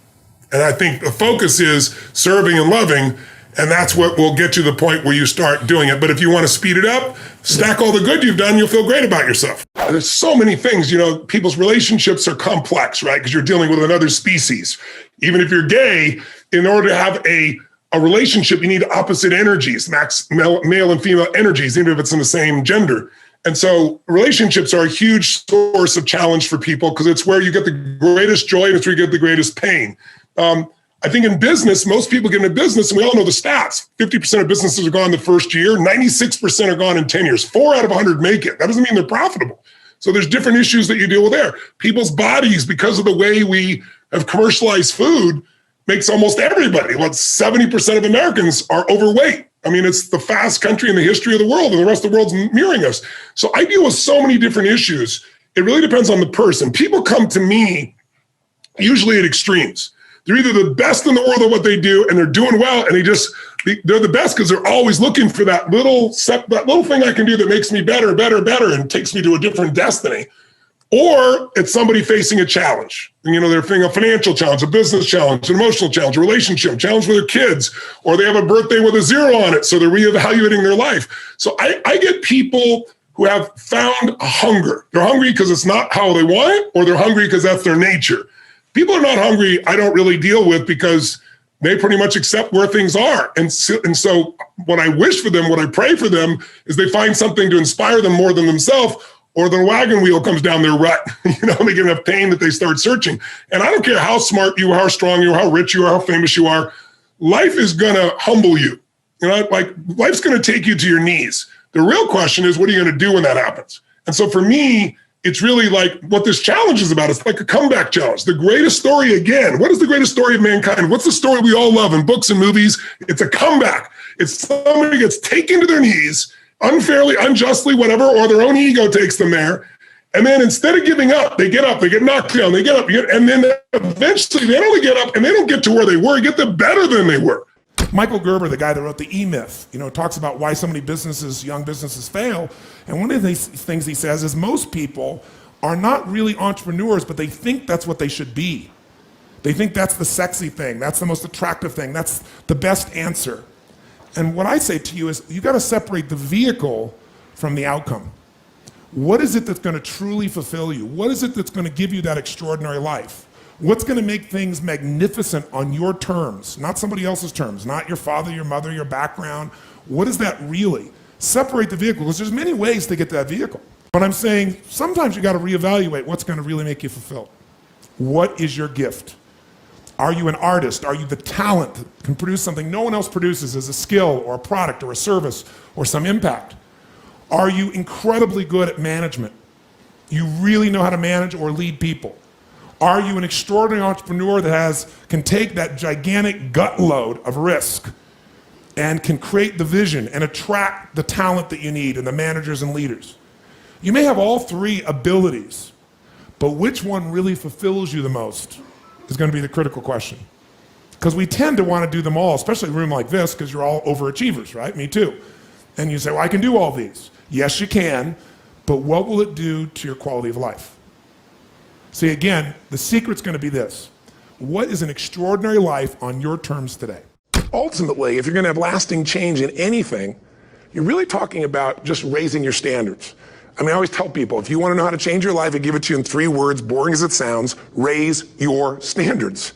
And I think the focus is serving and loving, and that's what will get you to the point where you start doing it. But if you want to speed it up, stack all the good you've done, you'll feel great about yourself. There's so many things, people's relationships are complex, right? Because you're dealing with another species. Even if you're gay, in order to have a relationship, you need opposite energies, male and female energies, even if it's in the same gender. And so relationships are a huge source of challenge for people because it's where you get the greatest joy and it's where you get the greatest pain. I think in business, most people get into business, and we all know the stats. 50% of businesses are gone the first year, 96% are gone in 10 years. 4 out of 100 make it. That doesn't mean they're profitable. So there's different issues that you deal with there. People's bodies, because of the way we have commercialized food, makes almost everybody, 70% of Americans are overweight. I mean, it's the fast country in the history of the world, and the rest of the world's mirroring us. So I deal with so many different issues. It really depends on the person. People come to me usually at extremes. They're either the best in the world at what they do, and they're doing well, and they're the best because they're always looking for that little thing I can do that makes me better, and takes me to a different destiny. Or it's somebody facing a challenge. They're facing a financial challenge, a business challenge, an emotional challenge, a relationship challenge with their kids, or they have a birthday with a 0 on it, so they're reevaluating their life. So I get people who have found a hunger. They're hungry because it's not how they want it, or they're hungry because that's their nature. People are not hungry, I don't really deal with because they pretty much accept where things are. And so what I wish for them, what I pray for them, is they find something to inspire them more than themselves, or the wagon wheel comes down their rut. They get enough pain that they start searching. And I don't care how smart you are, how strong you are, how rich you are, how famous you are. Life is going to humble you. Life's going to take you to your knees. The real question is, what are you going to do when that happens? And so for me, it's really like what this challenge is about. It's like a comeback challenge. The greatest story again. What is the greatest story of mankind? What's the story we all love in books and movies? It's a comeback. It's somebody gets taken to their knees, unfairly, unjustly, whatever, or their own ego takes them there. And then instead of giving up, they get knocked down, they get up, and then eventually they don't only get up and they don't get to where they were, get them better than they were. Michael Gerber, the guy that wrote the E-Myth, talks about why so many young businesses fail. And one of the things he says is most people are not really entrepreneurs, but they think that's what they should be. They think that's the sexy thing. That's the most attractive thing. That's the best answer. And what I say to you is you got to separate the vehicle from the outcome. What is it that's going to truly fulfill you? What is it that's going to give you that extraordinary life? What's going to make things magnificent on your terms, not somebody else's terms, not your father, your mother, your background? What is that really? Separate the vehicle, because there's many ways to get to that vehicle. But I'm saying sometimes you got to reevaluate what's going to really make you fulfilled. What is your gift? Are you an artist? Are you the talent that can produce something no one else produces as a skill or a product or a service or some impact? Are you incredibly good at management? You really know how to manage or lead people? Are you an extraordinary entrepreneur that can take that gigantic gut load of risk and can create the vision and attract the talent that you need and the managers and leaders? You may have all three abilities, but which one really fulfills you the most is going to be the critical question. Because we tend to want to do them all, especially in a room like this, because you're all overachievers, right? Me too. And you say, well, I can do all these. Yes, you can, but what will it do to your quality of life? See, again, the secret's going to be this. What is an extraordinary life on your terms today? Ultimately, if you're going to have lasting change in anything, you're really talking about just raising your standards. I always tell people, if you want to know how to change your life, I give it to you in 3 words, boring as it sounds: raise your standards.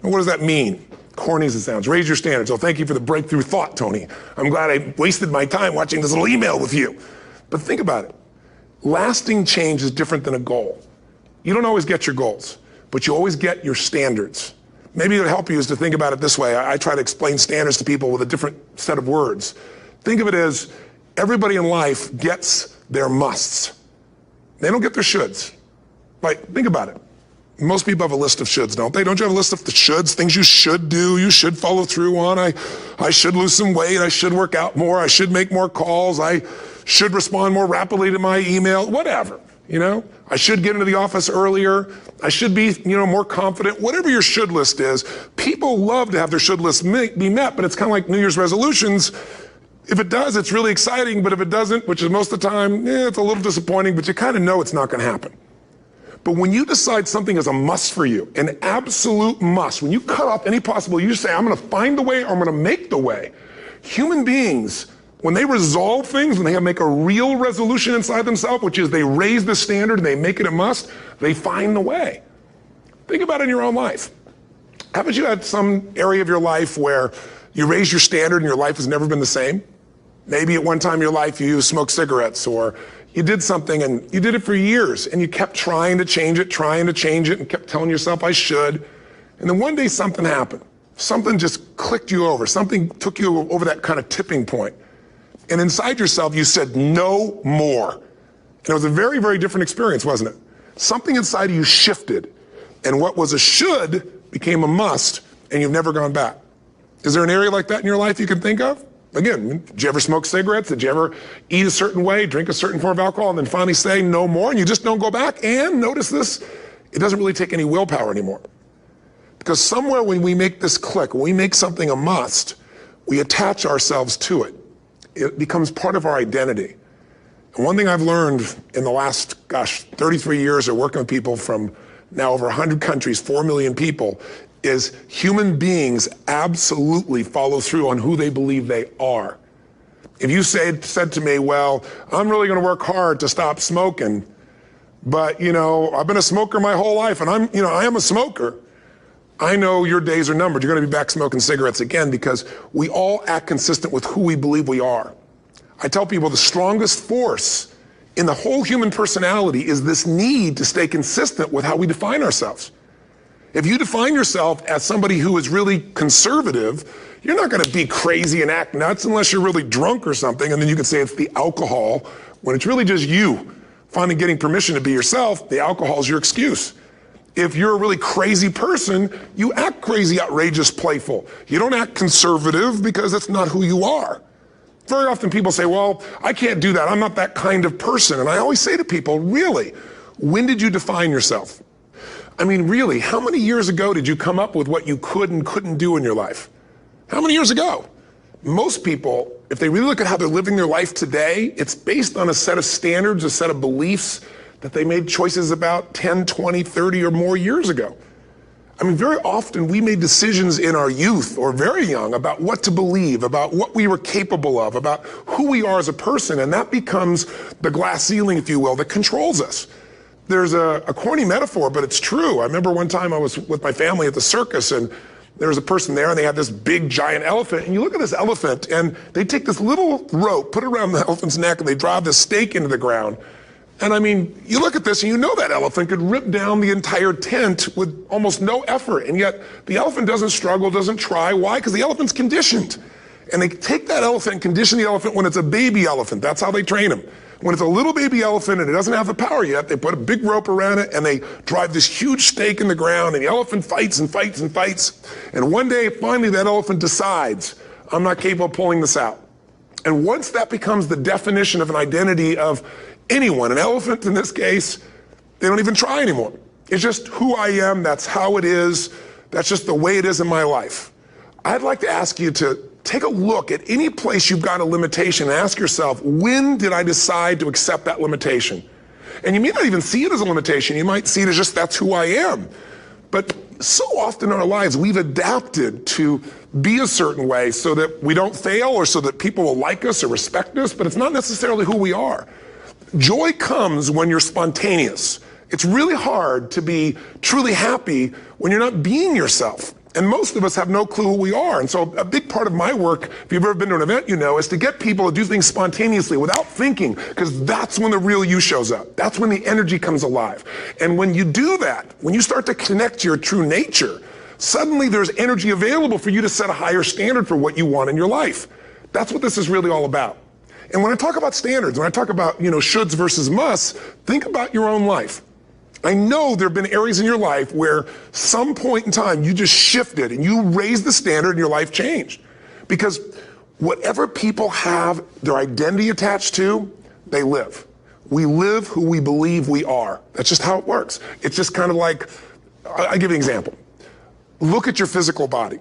And what does that mean? corny as it sounds. Raise your standards. Oh, thank you for the breakthrough thought, Tony. I'm glad I wasted my time watching this little email with you. But think about it. Lasting change is different than a goal. You don't always get your goals, but you always get your standards. Maybe it'll help you is to think about it this way. I try to explain standards to people with a different set of words. Think of it as everybody in life gets their musts. They don't get their shoulds. Like, think about it. Most people have a list of shoulds, don't they? Don't you have a list of the shoulds, things you should do, you should follow through on? I should lose some weight, I should work out more, I should make more calls, I should respond more rapidly to my email, whatever, you know? I should get into the office earlier, I should be, more confident, whatever your should list is. People love to have their should list be met, but it's kind of like New Year's resolutions. If it does, it's really exciting, but if it doesn't, which is most of the time, it's a little disappointing, but you kind of know it's not gonna happen. But when you decide something is a must for you, an absolute must, when you cut off any possible, you say, I'm gonna find the way or I'm gonna make the way. Human beings, when they resolve things, when they make a real resolution inside themselves, which is they raise the standard and they make it a must, they find the way. Think about it in your own life. Haven't you had some area of your life where you raise your standard and your life has never been the same? Maybe at one time in your life you smoked cigarettes, or you did something and you did it for years and you kept trying to change it and kept telling yourself I should. And then one day something happened. Something just clicked you over. Something took you over that kind of tipping point. And inside yourself you said no more. And it was a very, very different experience, wasn't it? Something inside of you shifted and what was a should became a must and you've never gone back. Is there an area like that in your life you can think of? Again, did you ever smoke cigarettes? Did you ever eat a certain way, drink a certain form of alcohol, and then finally say no more, and you just don't go back? And notice this, it doesn't really take any willpower anymore. Because somewhere when we make this click, when we make something a must, we attach ourselves to it. It becomes part of our identity. And one thing I've learned in the last, 33 years of working with people from now over 100 countries, 4 million people, is human beings absolutely follow through on who they believe they are. If you said to me, well, I'm really gonna work hard to stop smoking, but I've been a smoker my whole life and I am a smoker, I know your days are numbered. You're gonna be back smoking cigarettes again because we all act consistent with who we believe we are. I tell people the strongest force in the whole human personality is this need to stay consistent with how we define ourselves. If you define yourself as somebody who is really conservative, you're not gonna be crazy and act nuts unless you're really drunk or something, and then you can say it's the alcohol, when it's really just you finally getting permission to be yourself. The alcohol is your excuse. If you're a really crazy person, you act crazy, outrageous, playful. You don't act conservative because that's not who you are. Very often people say, well, I can't do that, I'm not that kind of person. And I always say to people, really, when did you define yourself? I mean, really, how many years ago did you come up with what you could and couldn't do in your life? How many years ago? Most people, if they really look at how they're living their life today, it's based on a set of standards, a set of beliefs that they made choices about 10, 20, 30 or more years ago. I mean, very often we made decisions in our youth or very young about what to believe, about what we were capable of, about who we are as a person, and that becomes the glass ceiling, if you will, that controls us. There's a corny metaphor, but it's true. I remember one time I was with my family at the circus and there was a person there and they had this big giant elephant, and you look at this elephant and they take this little rope, put it around the elephant's neck, and they drive this stake into the ground. And I mean, you look at this and you know that elephant could rip down the entire tent with almost no effort, and yet the elephant doesn't struggle, doesn't try. Why? Because the elephant's conditioned. And they take that elephant and condition the elephant when it's a baby elephant. That's how they train him. When it's a little baby elephant and it doesn't have the power yet, they put a big rope around it and they drive this huge stake in the ground, and the elephant fights and fights and fights. And one day, finally, that elephant decides, I'm not capable of pulling this out. And once that becomes the definition of an identity of anyone, an elephant in this case, they don't even try anymore. It's just who I am, that's how it is, that's just the way it is in my life. I'd like to ask you to take a look at any place you've got a limitation and ask yourself, when did I decide to accept that limitation? And you may not even see it as a limitation. You might see it as just, that's who I am. But so often in our lives, we've adapted to be a certain way so that we don't fail or so that people will like us or respect us, but it's not necessarily who we are. Joy comes when you're spontaneous. It's really hard to be truly happy when you're not being yourself. And most of us have no clue who we are. And so a big part of my work, if you've ever been to an event, you know, is to get people to do things spontaneously without thinking, because that's when the real you shows up. That's when the energy comes alive. And when you do that, when you start to connect to your true nature, suddenly there's energy available for you to set a higher standard for what you want in your life. That's what this is really all about. And when I talk about standards, when I talk about, you know, shoulds versus musts, think about your own life. I know there have been areas in your life where some point in time you just shifted and you raised the standard and your life changed. Because whatever people have their identity attached to, they live. We live who we believe we are. That's just how it works. It's just kind of like, I'll give you an example. Look at your physical body.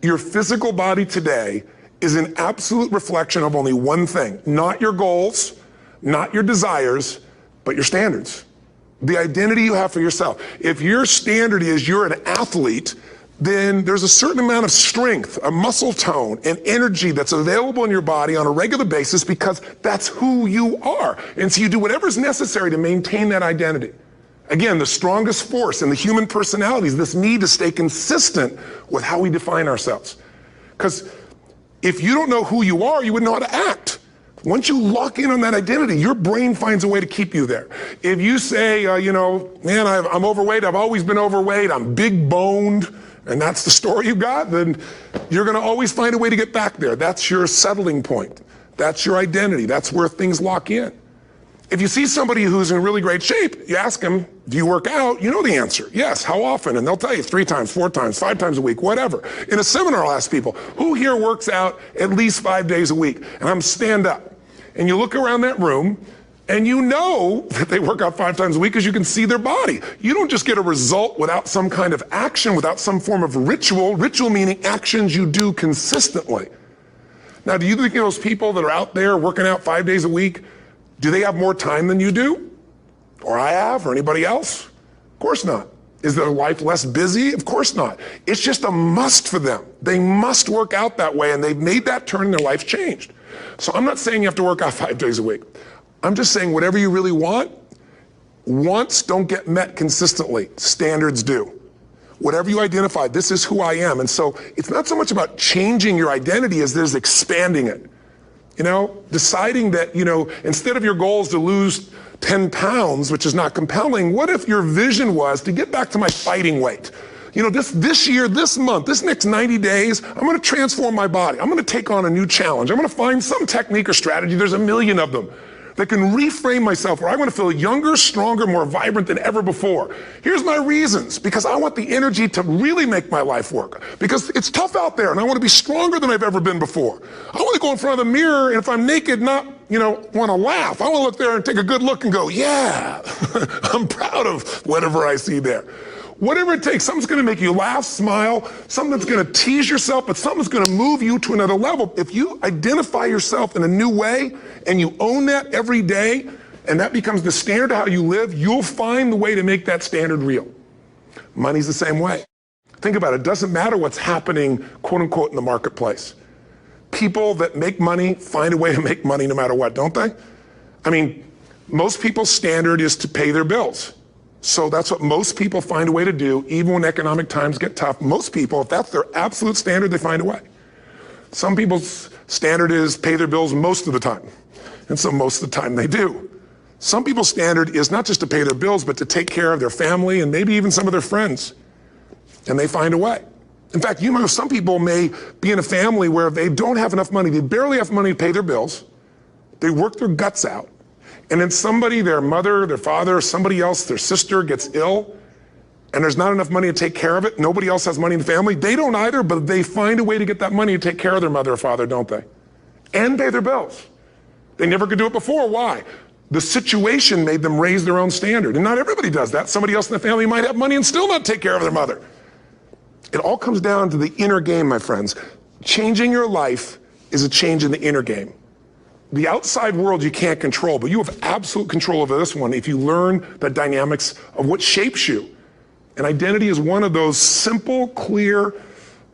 Your physical body today is an absolute reflection of only one thing, not your goals, not your desires, but your standards. The identity you have for yourself. If your standard is you're an athlete, then there's a certain amount of strength, a muscle tone, and energy that's available in your body on a regular basis because that's who you are. And so you do whatever's necessary to maintain that identity. Again, the strongest force in the human personality is this need to stay consistent with how we define ourselves. Because if you don't know who you are, you wouldn't know how to act. Once you lock in on that identity, your brain finds a way to keep you there. If you say, you know, man, I'm overweight, I've always been overweight, I'm big boned, and that's the story you got, then you're gonna always find a way to get back there. That's your settling point. That's your identity. That's where things lock in. If you see somebody who's in really great shape, you ask them, do you work out? You know the answer. Yes, how often? And they'll tell you 3 times, 4 times, 5 times a week, whatever. In a seminar, I'll ask people, who here works out at least 5 days a week? And I'm stand up. And you look around that room, and you know that they work out 5 times a week because you can see their body. You don't just get a result without some kind of action, without some form of ritual. Ritual meaning actions you do consistently. Now, do you think those people that are out there working out 5 days a week, do they have more time than you do? Or I have, or anybody else? Of course not. Is their life less busy? Of course not. It's just a must for them. They must work out that way, and they've made that turn and their life changed. So I'm not saying you have to work out 5 days a week. I'm just saying whatever you really want, wants don't get met consistently. Standards do. Whatever you identify, this is who I am. And so it's not so much about changing your identity as there's expanding it. You know, deciding that, you know, instead of your goals to lose 10 pounds, which is not compelling, what if your vision was to get back to my fighting weight? You know, this year, this month, this next 90 days, I'm gonna transform my body. I'm gonna take on a new challenge. I'm gonna find some technique or strategy, there's a million of them, that can reframe myself where I wanna feel younger, stronger, more vibrant than ever before. Here's my reasons, because I want the energy to really make my life work. Because it's tough out there, and I wanna be stronger than I've ever been before. I wanna go in front of the mirror, and if I'm naked, not, you know, wanna laugh. I wanna look there and take a good look and go, yeah, I'm proud of whatever I see there. Whatever it takes, something's gonna make you laugh, smile, something that's gonna tease yourself, but something's gonna move you to another level. If you identify yourself in a new way and you own that every day, and that becomes the standard of how you live, you'll find the way to make that standard real. Money's the same way. Think about it, it doesn't matter what's happening, quote unquote, in the marketplace. People that make money find a way to make money no matter what, don't they? I mean, most people's standard is to pay their bills. So that's what most people find a way to do, even when economic times get tough. Most people, if that's their absolute standard, they find a way. Some people's standard is pay their bills most of the time. And so most of the time they do. Some people's standard is not just to pay their bills, but to take care of their family and maybe even some of their friends. And they find a way. In fact, you know, some people may be in a family where they don't have enough money. They barely have money to pay their bills. They work their guts out. And then somebody, their mother, their father, somebody else, their sister gets ill, and there's not enough money to take care of it. Nobody else has money in the family. They don't either, but they find a way to get that money to take care of their mother or father, don't they? And pay their bills. They never could do it before. Why? The situation made them raise their own standard. And not everybody does that. Somebody else in the family might have money and still not take care of their mother. It all comes down to the inner game, my friends. Changing your life is a change in the inner game. The outside world you can't control, but you have absolute control over this one if you learn the dynamics of what shapes you. And identity is one of those simple, clear,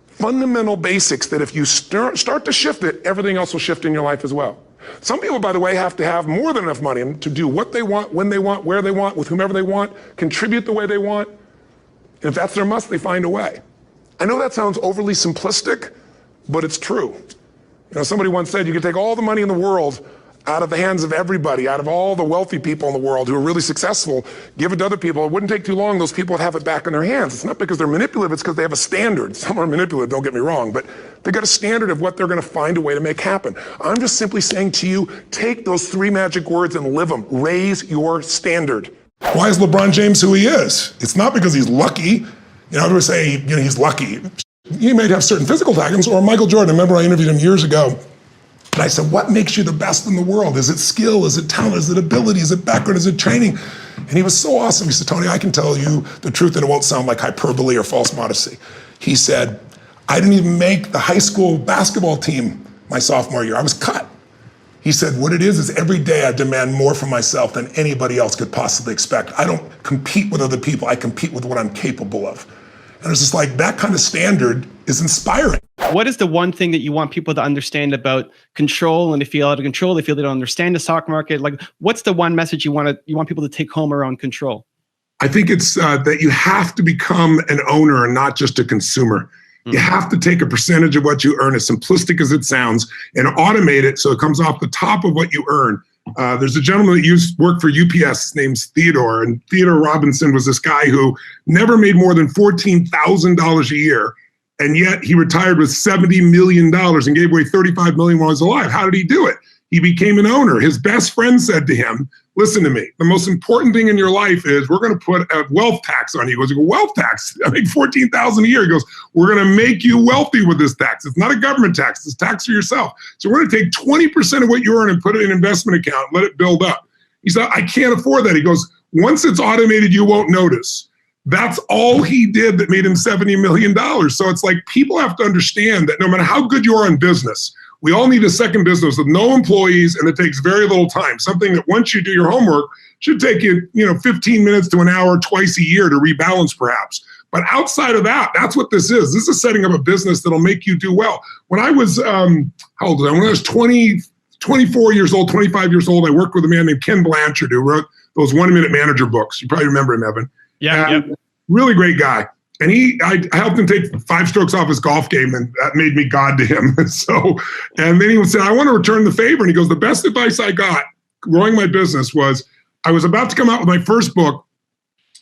fundamental basics that if you start to shift it, everything else will shift in your life as well. Some people, by the way, have to have more than enough money to do what they want, when they want, where they want, with whomever they want, contribute the way they want. And if that's their must, they find a way. I know that sounds overly simplistic, but it's true. Somebody once said you could take all the money in the world out of the hands of everybody, out of all the wealthy people in the world who are really successful, give it to other people. It wouldn't take too long, those people would have it back in their hands. It's not because they're manipulative, it's because they have a standard. Some are manipulative, don't get me wrong, but they got a standard of what they're gonna find a way to make happen. I'm just simply saying to you, take those 3 magic words and live them. Raise your standard. Why is LeBron James who he is? It's not because he's lucky. Everyone say, he's lucky. He might have certain physical talents, or Michael Jordan. I remember I interviewed him years ago. And I said, what makes you the best in the world? Is it skill? Is it talent? Is it ability? Is it background? Is it training? And he was so awesome. He said, Tony, I can tell you the truth and it won't sound like hyperbole or false modesty. He said, I didn't even make the high school basketball team my sophomore year. I was cut. He said, what it is every day I demand more from myself than anybody else could possibly expect. I don't compete with other people. I compete with what I'm capable of. And it's just like that kind of standard is inspiring. What is the one thing that you want people to understand about control, and they feel out of control, they feel they don't understand the stock market? Like, what's the one message you want people to take home around control? I think it's that you have to become an owner and not just a consumer. You have to take a percentage of what you earn, as simplistic as it sounds, and automate it so it comes off the top of what you earn. There's a gentleman that worked for UPS, his name's Theodore, and Theodore Robinson was this guy who never made more than $14,000 a year, and yet he retired with $70 million and gave away $35 million while he was alive. How did he do it? He became an owner. His best friend said to him, listen to me, the most important thing in your life is we're going to put a wealth tax on you. He goes, wealth tax? I make $14,000 a year. He goes, we're going to make you wealthy with this tax. It's not a government tax. It's a tax for yourself. So we're going to take 20% of what you earn and put it in an investment account, let it build up. He said, I can't afford that. He goes, once it's automated, you won't notice. That's all he did that made him $70 million. So it's like people have to understand that no matter how good you are in business, we all need a second business with no employees, and it takes very little time. Something that once you do your homework should take you, 15 minutes to an hour twice a year to rebalance perhaps. But outside of that, that's what this is. This is setting up a business that'll make you do well. When I was, how old was I? When I was 24 years old, 25 years old, I worked with a man named Ken Blanchard who wrote those 1 Minute Manager books. You probably remember him, Evan. Yeah. Really great guy. And I helped him take 5 strokes off his golf game, and that made me God to him. And then he would say, I want to return the favor. And he goes, the best advice I got growing my business was, I was about to come out with my first book.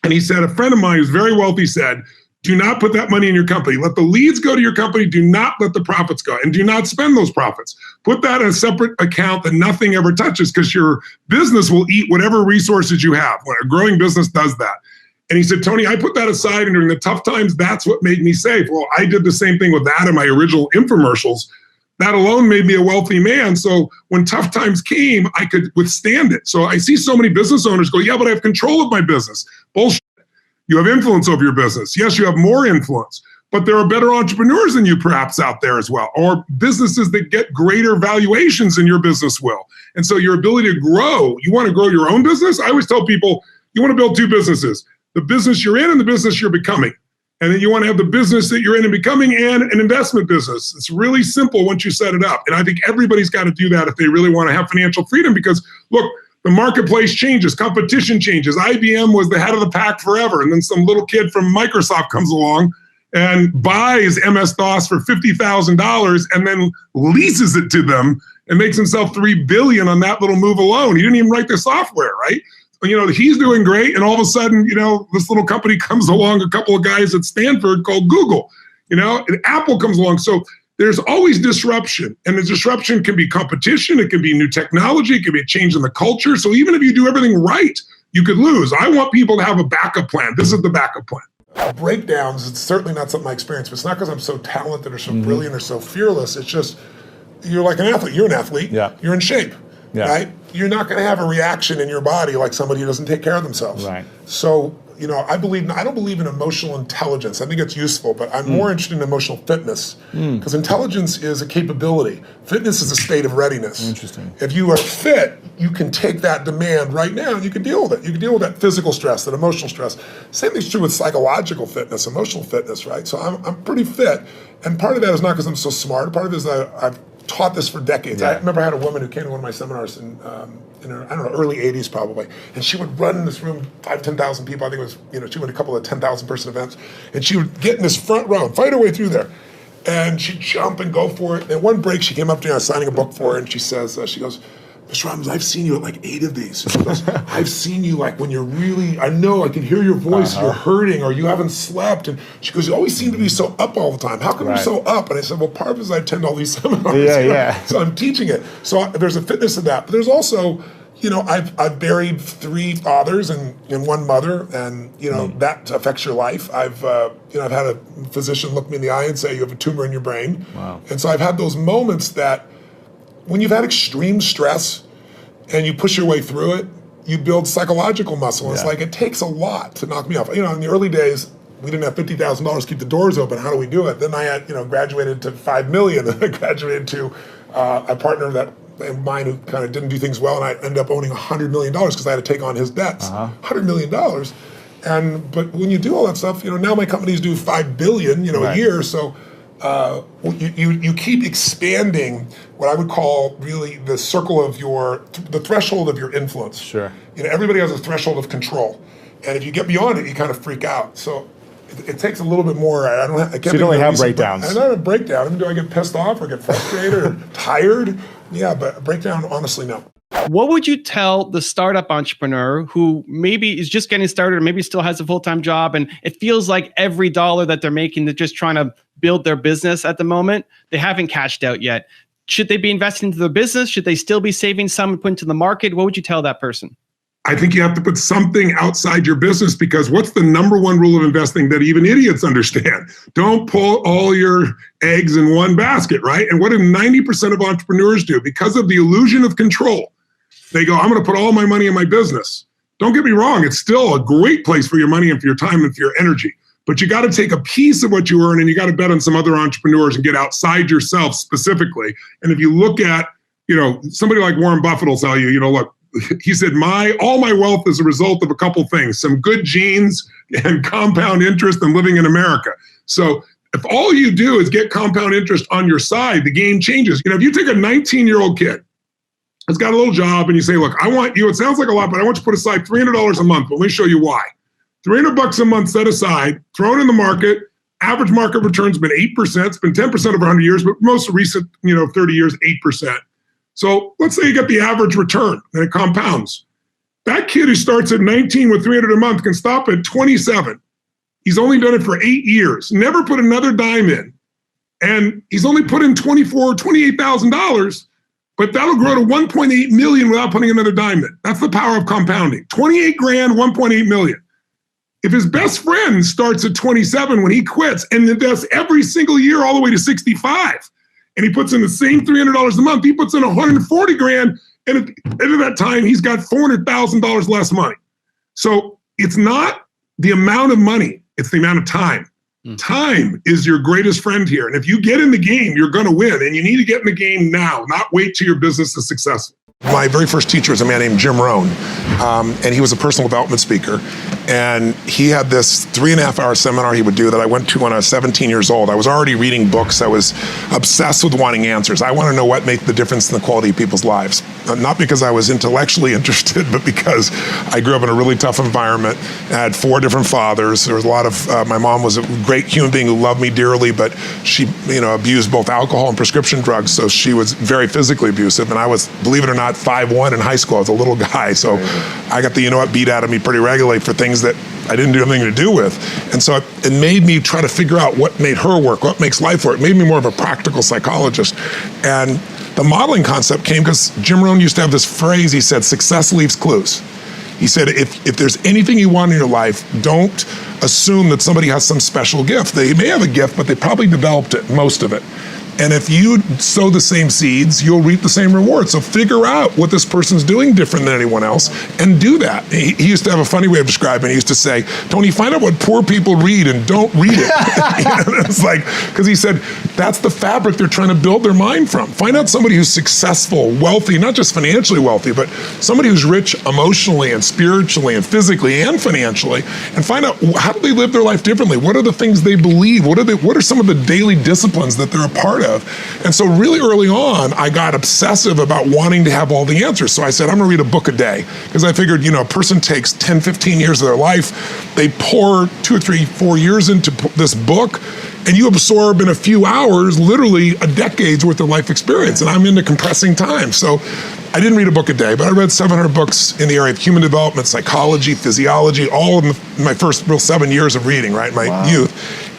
And he said, a friend of mine who's very wealthy said, do not put that money in your company. Let the leads go to your company. Do not let the profits go. And do not spend those profits. Put that in a separate account that nothing ever touches, because your business will eat whatever resources you have. When a growing business does that. And he said, Tony, I put that aside, and during the tough times, that's what made me safe. Well, I did the same thing with that in my original infomercials. That alone made me a wealthy man. So when tough times came, I could withstand it. So I see so many business owners go, yeah, but I have control of my business. Bullshit. You have influence over your business. Yes, you have more influence, but there are better entrepreneurs than you perhaps out there as well, or businesses that get greater valuations than your business will. And so your ability to grow, you want to grow your own business? I always tell people, you want to build 2 businesses. The business you're in and the business you're becoming. And then you want to have the business that you're in and becoming and an investment business. It's really simple once you set it up. And I think everybody's got to do that if they really want to have financial freedom, because look, the marketplace changes, competition changes. IBM was the head of the pack forever. And then some little kid from Microsoft comes along and buys MS-DOS for $50,000 and then leases it to them and makes himself $3 billion on that little move alone. He didn't even write the software, right? He's doing great, and all of a sudden, this little company comes along, a couple of guys at Stanford called Google, and Apple comes along. So there's always disruption, and the disruption can be competition, it can be new technology, it can be a change in the culture. So even if you do everything right, you could lose. I want people to have a backup plan. This is the backup plan. Breakdowns, it's certainly not something I experience, but it's not because I'm so talented or so brilliant or so fearless. It's just, you're like an athlete. You're an athlete. Yeah. You're in shape. Yeah. Right? You're not going to have a reaction in your body like somebody who doesn't take care of themselves. Right. So, I don't believe in emotional intelligence. I think it's useful, but I'm more interested in emotional fitness, because intelligence is a capability. Fitness is a state of readiness. Interesting. If you are fit, you can take that demand right now and you can deal with it. You can deal with that physical stress, that emotional stress. Same thing's true with psychological fitness, emotional fitness, right? So I'm pretty fit, and part of that is not because I'm so smart. Part of it is that I've taught this for decades. Yeah. I remember I had a woman who came to one of my seminars in her, I don't know, early 80s probably. And she would run in this room, 10,000 people. I think it was, she went a couple of 10,000 person events. And she would get in this front row and fight her way through there. And she'd jump and go for it. And at one break, she came up to me, I was signing a book for her, and she says, she goes, Mr. Robbins, I've seen you at like 8 of these. She goes, I've seen you like when you're really, I know I can hear your voice, you're hurting or you haven't slept. And she goes, you always seem to be so up all the time. How come you're so up? And I said, well, part of it is I attend all these seminars. So I'm teaching it. So there's a fitness of that. But there's also, I've buried 3 fathers and 1 mother, and that affects your life. I've had a physician look me in the eye and say you have a tumor in your brain. Wow. And so I've had those moments that when you've had extreme stress and you push your way through it, you build psychological muscle. It's like it takes a lot to knock me off. In the early days, we didn't have $50,000 to keep the doors open. How do we do it? Then I had, graduated to $5 million. Then I graduated to a partner of mine who kind of didn't do things well, and I ended up owning $100 million because I had to take on his debts. $100 million. But when you do all that stuff, now my companies do $5 billion, a year. So you keep expanding what I would call really the circle of the threshold of your influence. Sure. Everybody has a threshold of control, and if you get beyond it, you kind of freak out. So it takes a little bit more. I can't. So you don't really have breakdowns. I don't have a breakdown. Do I get pissed off or get frustrated or tired? Yeah, but a breakdown, honestly, no. What would you tell the startup entrepreneur who maybe is just getting started or maybe still has a full-time job and it feels like every dollar that they're making, they're just trying to build their business at the moment, they haven't cashed out yet? Should they be investing into their business? Should they still be saving some and put into the market? What would you tell that person? I think you have to put something outside your business, because what's the number one rule of investing that even idiots understand? Don't pull all your eggs in one basket, right? And what do 90% of entrepreneurs do? Because of the illusion of control, they go, I'm going to put all my money in my business. Don't get me wrong. It's still a great place for your money and for your time and for your energy. But you got to take a piece of what you earn and you got to bet on some other entrepreneurs and get outside yourself specifically. And if you look at, somebody like Warren Buffett will tell you, look, he said, all my wealth is a result of a couple things, some good genes and compound interest and living in America. So if all you do is get compound interest on your side, the game changes. If you take a 19-year-old kid that's got a little job and you say, look, I want you, it sounds like a lot, but I want you to put aside $300 a month. But let me show you why. $300 a month set aside, throw it in the market. Average market return's been 8%. It's been 10% over 100 years, but most recent, 30 years, 8%. So let's say you get the average return and it compounds. That kid who starts at 19 with $300 a month can stop at 27. He's only done it for 8 years, never put another dime in. And he's only put in $28,000, but that'll grow to 1.8 million without putting another dime in. That's the power of compounding. 28 grand, 1.8 million. If his best friend starts at 27 when he quits and does every single year all the way to 65, and he puts in the same $300 a month, he puts in 140 grand, and at the end of that time, he's got $400,000 less money. So it's not the amount of money, it's the amount of time. Time is your greatest friend here. And if you get in the game, you're going to win. And you need to get in the game now, not wait till your business is successful. My very first teacher was a man named Jim Rohn, and he was a personal development speaker. And he had this 3.5-hour seminar he would do that I went to when I was 17 years old. I was already reading books. I was obsessed with wanting answers. I want to know what made the difference in the quality of people's lives. Not because I was intellectually interested, but because I grew up in a really tough environment. I had 4 different fathers. There was a lot of, my mom was a great human being who loved me dearly, but she, abused both alcohol and prescription drugs. So she was very physically abusive. And I was, believe it or not, 5'1" in high school. I was a little guy. So I got the, beat out of me pretty regularly for things that I didn't do anything to do with. And so it made me try to figure out what made her work, what makes life work. It made me more of a practical psychologist. And the modeling concept came because Jim Rohn used to have this phrase. He said, success leaves clues. He said, if there's anything you want in your life, don't assume that somebody has some special gift. They may have a gift, but they probably developed it, most of it. And if you sow the same seeds, you'll reap the same reward. So figure out what this person's doing different than anyone else and do that. He used to have a funny way of describing it. He used to say, Tony, find out what poor people read and don't read it. It's like, because he said, that's the fabric they're trying to build their mind from. Find out somebody who's successful, wealthy, not just financially wealthy, but somebody who's rich emotionally and spiritually and physically and financially, and find out how do they live their life differently? What are the things they believe? What are some of the daily disciplines that they're a part of? of. And so really early on, I got obsessive about wanting to have all the answers. So I said, I'm gonna read a book a day. Because I figured, a person takes 10, 15 years of their life, they pour 2 or 3, 4 years into this book, and you absorb in a few hours, literally a decade's worth of life experience. And I'm into compressing time. So I didn't read a book a day, but I read 700 books in the area of human development, psychology, physiology, all in my first real 7 years of reading, right, my youth.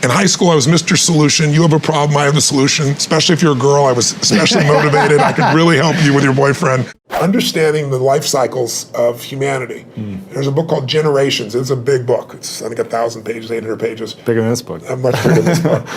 In high school, I was Mr. Solution. You have a problem, I have a solution. Especially if you're a girl, I was especially motivated. I could really help you with your boyfriend. Understanding the life cycles of humanity. There's a book called Generations. It's a big book. It's, I think, 1,000 pages, 800 pages. Bigger than this book. Much bigger than this book.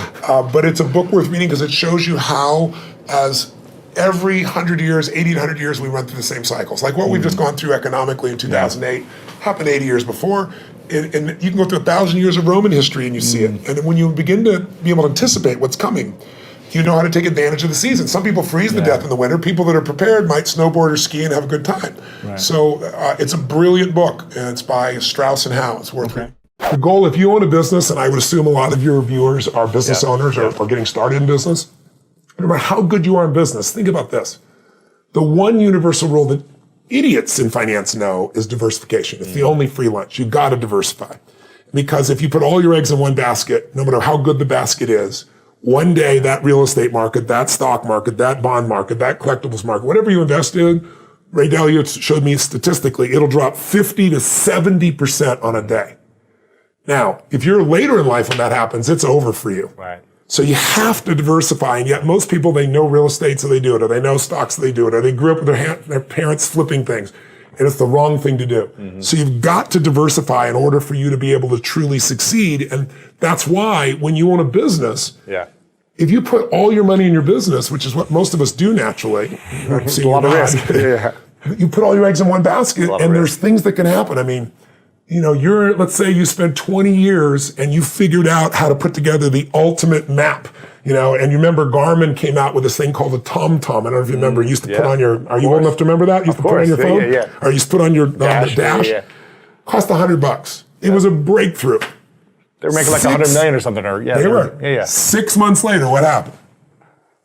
But it's a book worth reading because it shows you how, as every 100 years, 80 to 100 years, we run through the same cycles. Like what we've just gone through economically in 2008 happened 80 years before. And you can go through 1,000 years of Roman history and you see it. And when you begin to be able to anticipate what's coming, you know how to take advantage of the season. Some people freeze to death in the winter. People that are prepared might snowboard or ski and have a good time. Right. So it's a brilliant book, and it's by Strauss and Howe. It's worth reading. The goal, if you own a business, and I would assume a lot of your viewers are business owners or getting started in business, no matter how good you are in business, think about this. The one universal rule that idiots in finance know is diversification. It's the only free lunch. You got to diversify. Because if you put all your eggs in one basket, no matter how good the basket is, one day that real estate market, that stock market, that bond market, that collectibles market, whatever you invest in, Ray Dalio showed me statistically, it'll drop 50 to 70% on a day. Now, if you're later in life when that happens, it's over for you. Right. So you have to diversify, and yet most people, they know real estate, so they do it, or they know stocks, so they do it, or they grew up with their parents flipping things, and it's the wrong thing to do. So you've got to diversify in order for you to be able to truly succeed, and that's why when you own a business, if you put all your money in your business, which is what most of us do naturally, It's a lot of risk. you put all your eggs in one basket, and there's things that can happen. I mean, let's say you spent 20 years and you figured out how to put together the ultimate map, and you remember Garmin came out with this thing called a TomTom. I don't know if you remember, you used to put on are you old enough to remember that? You used to put on your phone? Or you used to put on your dash? Cost $100. It was a breakthrough. They were making like 100 million or something. They were. 6 months later, what happened?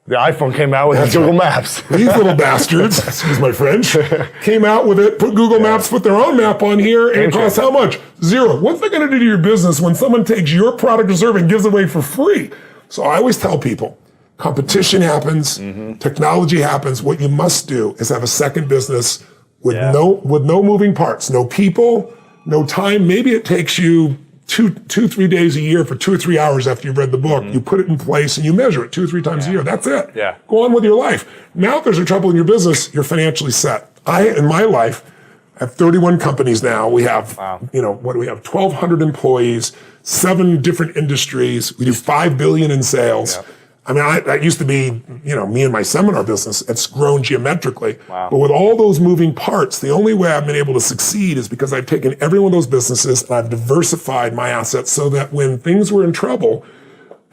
The iPhone came out with Google Maps. These little bastards, excuse my French, came out with it, put Google Maps, put their own map on here, and it costs how much? $0. What's that going to do to your business when someone takes your product or service and gives it away for free? So I always tell people, competition happens, technology happens. What you must do is have a second business with no moving parts, no people, no time. Maybe it takes you 3 days a year for 2 or 3 hours after you've read the book. You put it in place and you measure it 2 or 3 times a year. That's it. Go on with your life. Now, if there's a trouble in your business, you're financially set. In my life, I have 31 companies now. We have, what do we have? 1,200 employees, 7 different industries. We do $5 billion in sales. I mean, that used to be, me and my seminar business. It's grown geometrically. But with all those moving parts, the only way I've been able to succeed is because I've taken every one of those businesses and I've diversified my assets so that when things were in trouble,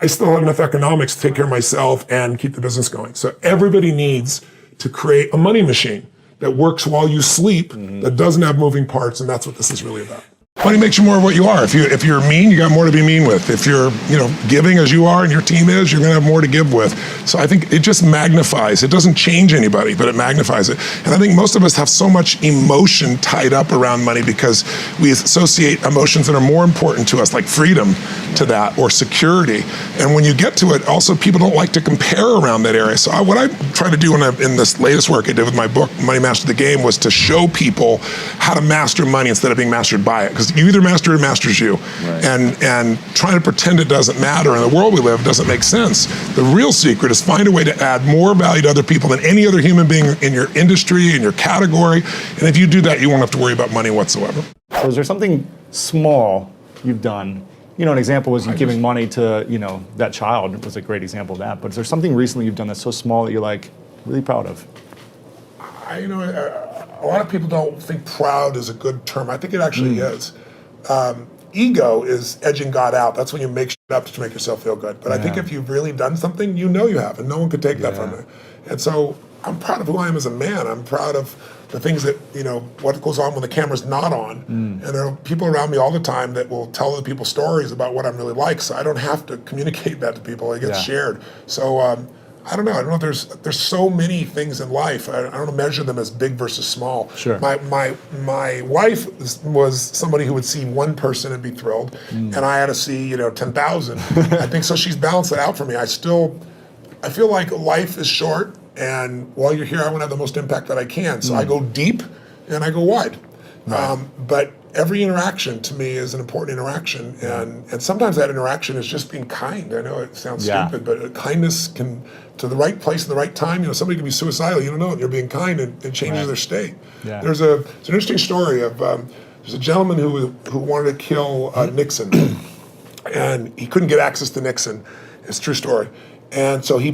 I still had enough economics to take care of myself and keep the business going. So everybody needs to create a money machine that works while you sleep, that doesn't have moving parts, and that's what this is really about. Money makes you more of what you are. If you're mean, you got more to be mean with. If you're, giving as you are and your team is, you're going to have more to give with. So I think it just magnifies. It doesn't change anybody, but it magnifies it. And I think most of us have so much emotion tied up around money because we associate emotions that are more important to us, like freedom, to that, or security. And when you get to it, also people don't like to compare around that area. So what I try to do in this latest work I did with my book, Money Master the Game, was to show people how to master money instead of being mastered by it. Because you either master it or it masters you. And trying to pretend it doesn't matter in the world we live doesn't make sense. The real secret is find a way to add more value to other people than any other human being in your industry, in your category. And if you do that, you won't have to worry about money whatsoever. So is there something small you've done? An example was you giving money to, that child was a great example of that. But is there something recently you've done that's so small that you're really proud of? A lot of people don't think proud is a good term. I think it actually is. Ego is edging God out. That's when you make shit up to make yourself feel good. But I think if you've really done something, you have, and no one could take that from you. And so I'm proud of who I am as a man. I'm proud of the things that, what goes on when the camera's not on. And there are people around me all the time that will tell other people stories about what I'm really like. So I don't have to communicate that to people. It gets shared. So I don't know. There's so many things in life. I don't measure them as big versus small. Sure. My wife was somebody who would see one person and be thrilled, and I had to see 10,000. I think so. She's balanced it out for me. I feel like life is short, and while you're here, I want to have the most impact that I can. So I go deep and I go wide. Right. But every interaction to me is an important interaction, and sometimes that interaction is just being kind. I know it sounds stupid, but kindness can, to the right place at the right time. Somebody can be suicidal, you don't know it, you're being kind, and it changes their state. Yeah. It's an interesting story of there's a gentleman who wanted to kill Nixon, and he couldn't get access to Nixon. It's a true story. And so he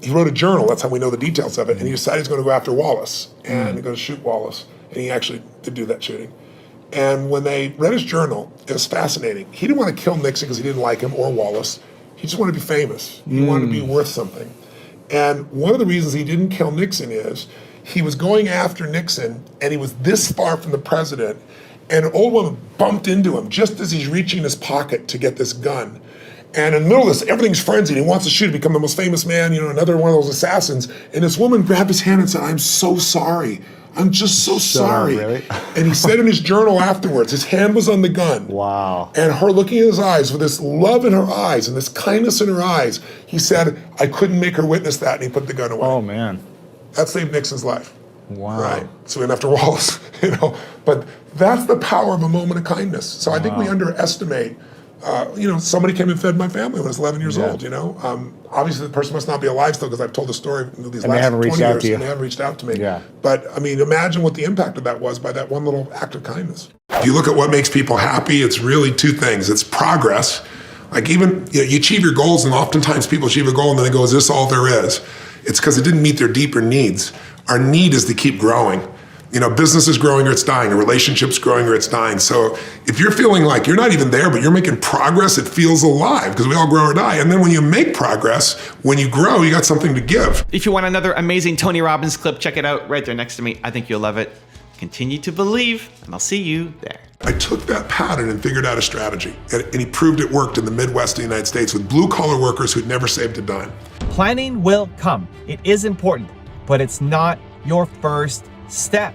wrote a journal, that's how we know the details of it, and he decided he's going to go after Wallace, and he's going to shoot Wallace, and he actually did do that shooting. And when they read his journal, it was fascinating. He didn't want to kill Nixon because he didn't like him or Wallace. He just wanted to be famous. He wanted to be worth something. And one of the reasons he didn't kill Nixon is he was going after Nixon, and he was this far from the president, and an old woman bumped into him just as he's reaching his pocket to get this gun. And in the middle of this, everything's frenzied. He wants to shoot, become the most famous man, another one of those assassins. And this woman grabbed his hand and said, "I'm so sorry. I'm just so sorry." Really? And he said in his journal afterwards, his hand was on the gun. Wow. And her looking in his eyes with this love in her eyes and this kindness in her eyes, he said, "I couldn't make her witness that," and he put the gun away. Oh, man. That saved Nixon's life. Wow. Right. So we went after Wallace, But that's the power of a moment of kindness. So I think we underestimate. Somebody came and fed my family when I was 11 years old. Obviously the person must not be alive still because I've told the story these And they last haven't 20 reached out years, to you. and they haven't reached out to me. Yeah. But imagine what the impact of that was by that one little act of kindness. If you look at what makes people happy, it's really two things. It's progress. Like even you achieve your goals, and oftentimes people achieve a goal and then they go, "Is this all there is?" It's because it didn't meet their deeper needs. Our need is to keep growing. Business is growing or it's dying. A relationship's growing or it's dying. So if you're feeling like you're not even there, but you're making progress, it feels alive because we all grow or die. And then when you make progress, when you grow, you got something to give. If you want another amazing Tony Robbins clip, check it out right there next to me. I think you'll love it. Continue to believe, and I'll see you there. I took that pattern and figured out a strategy. And he proved it worked in the Midwest of the United States with blue-collar workers who'd never saved a dime. Planning will come. It is important, but it's not your first step.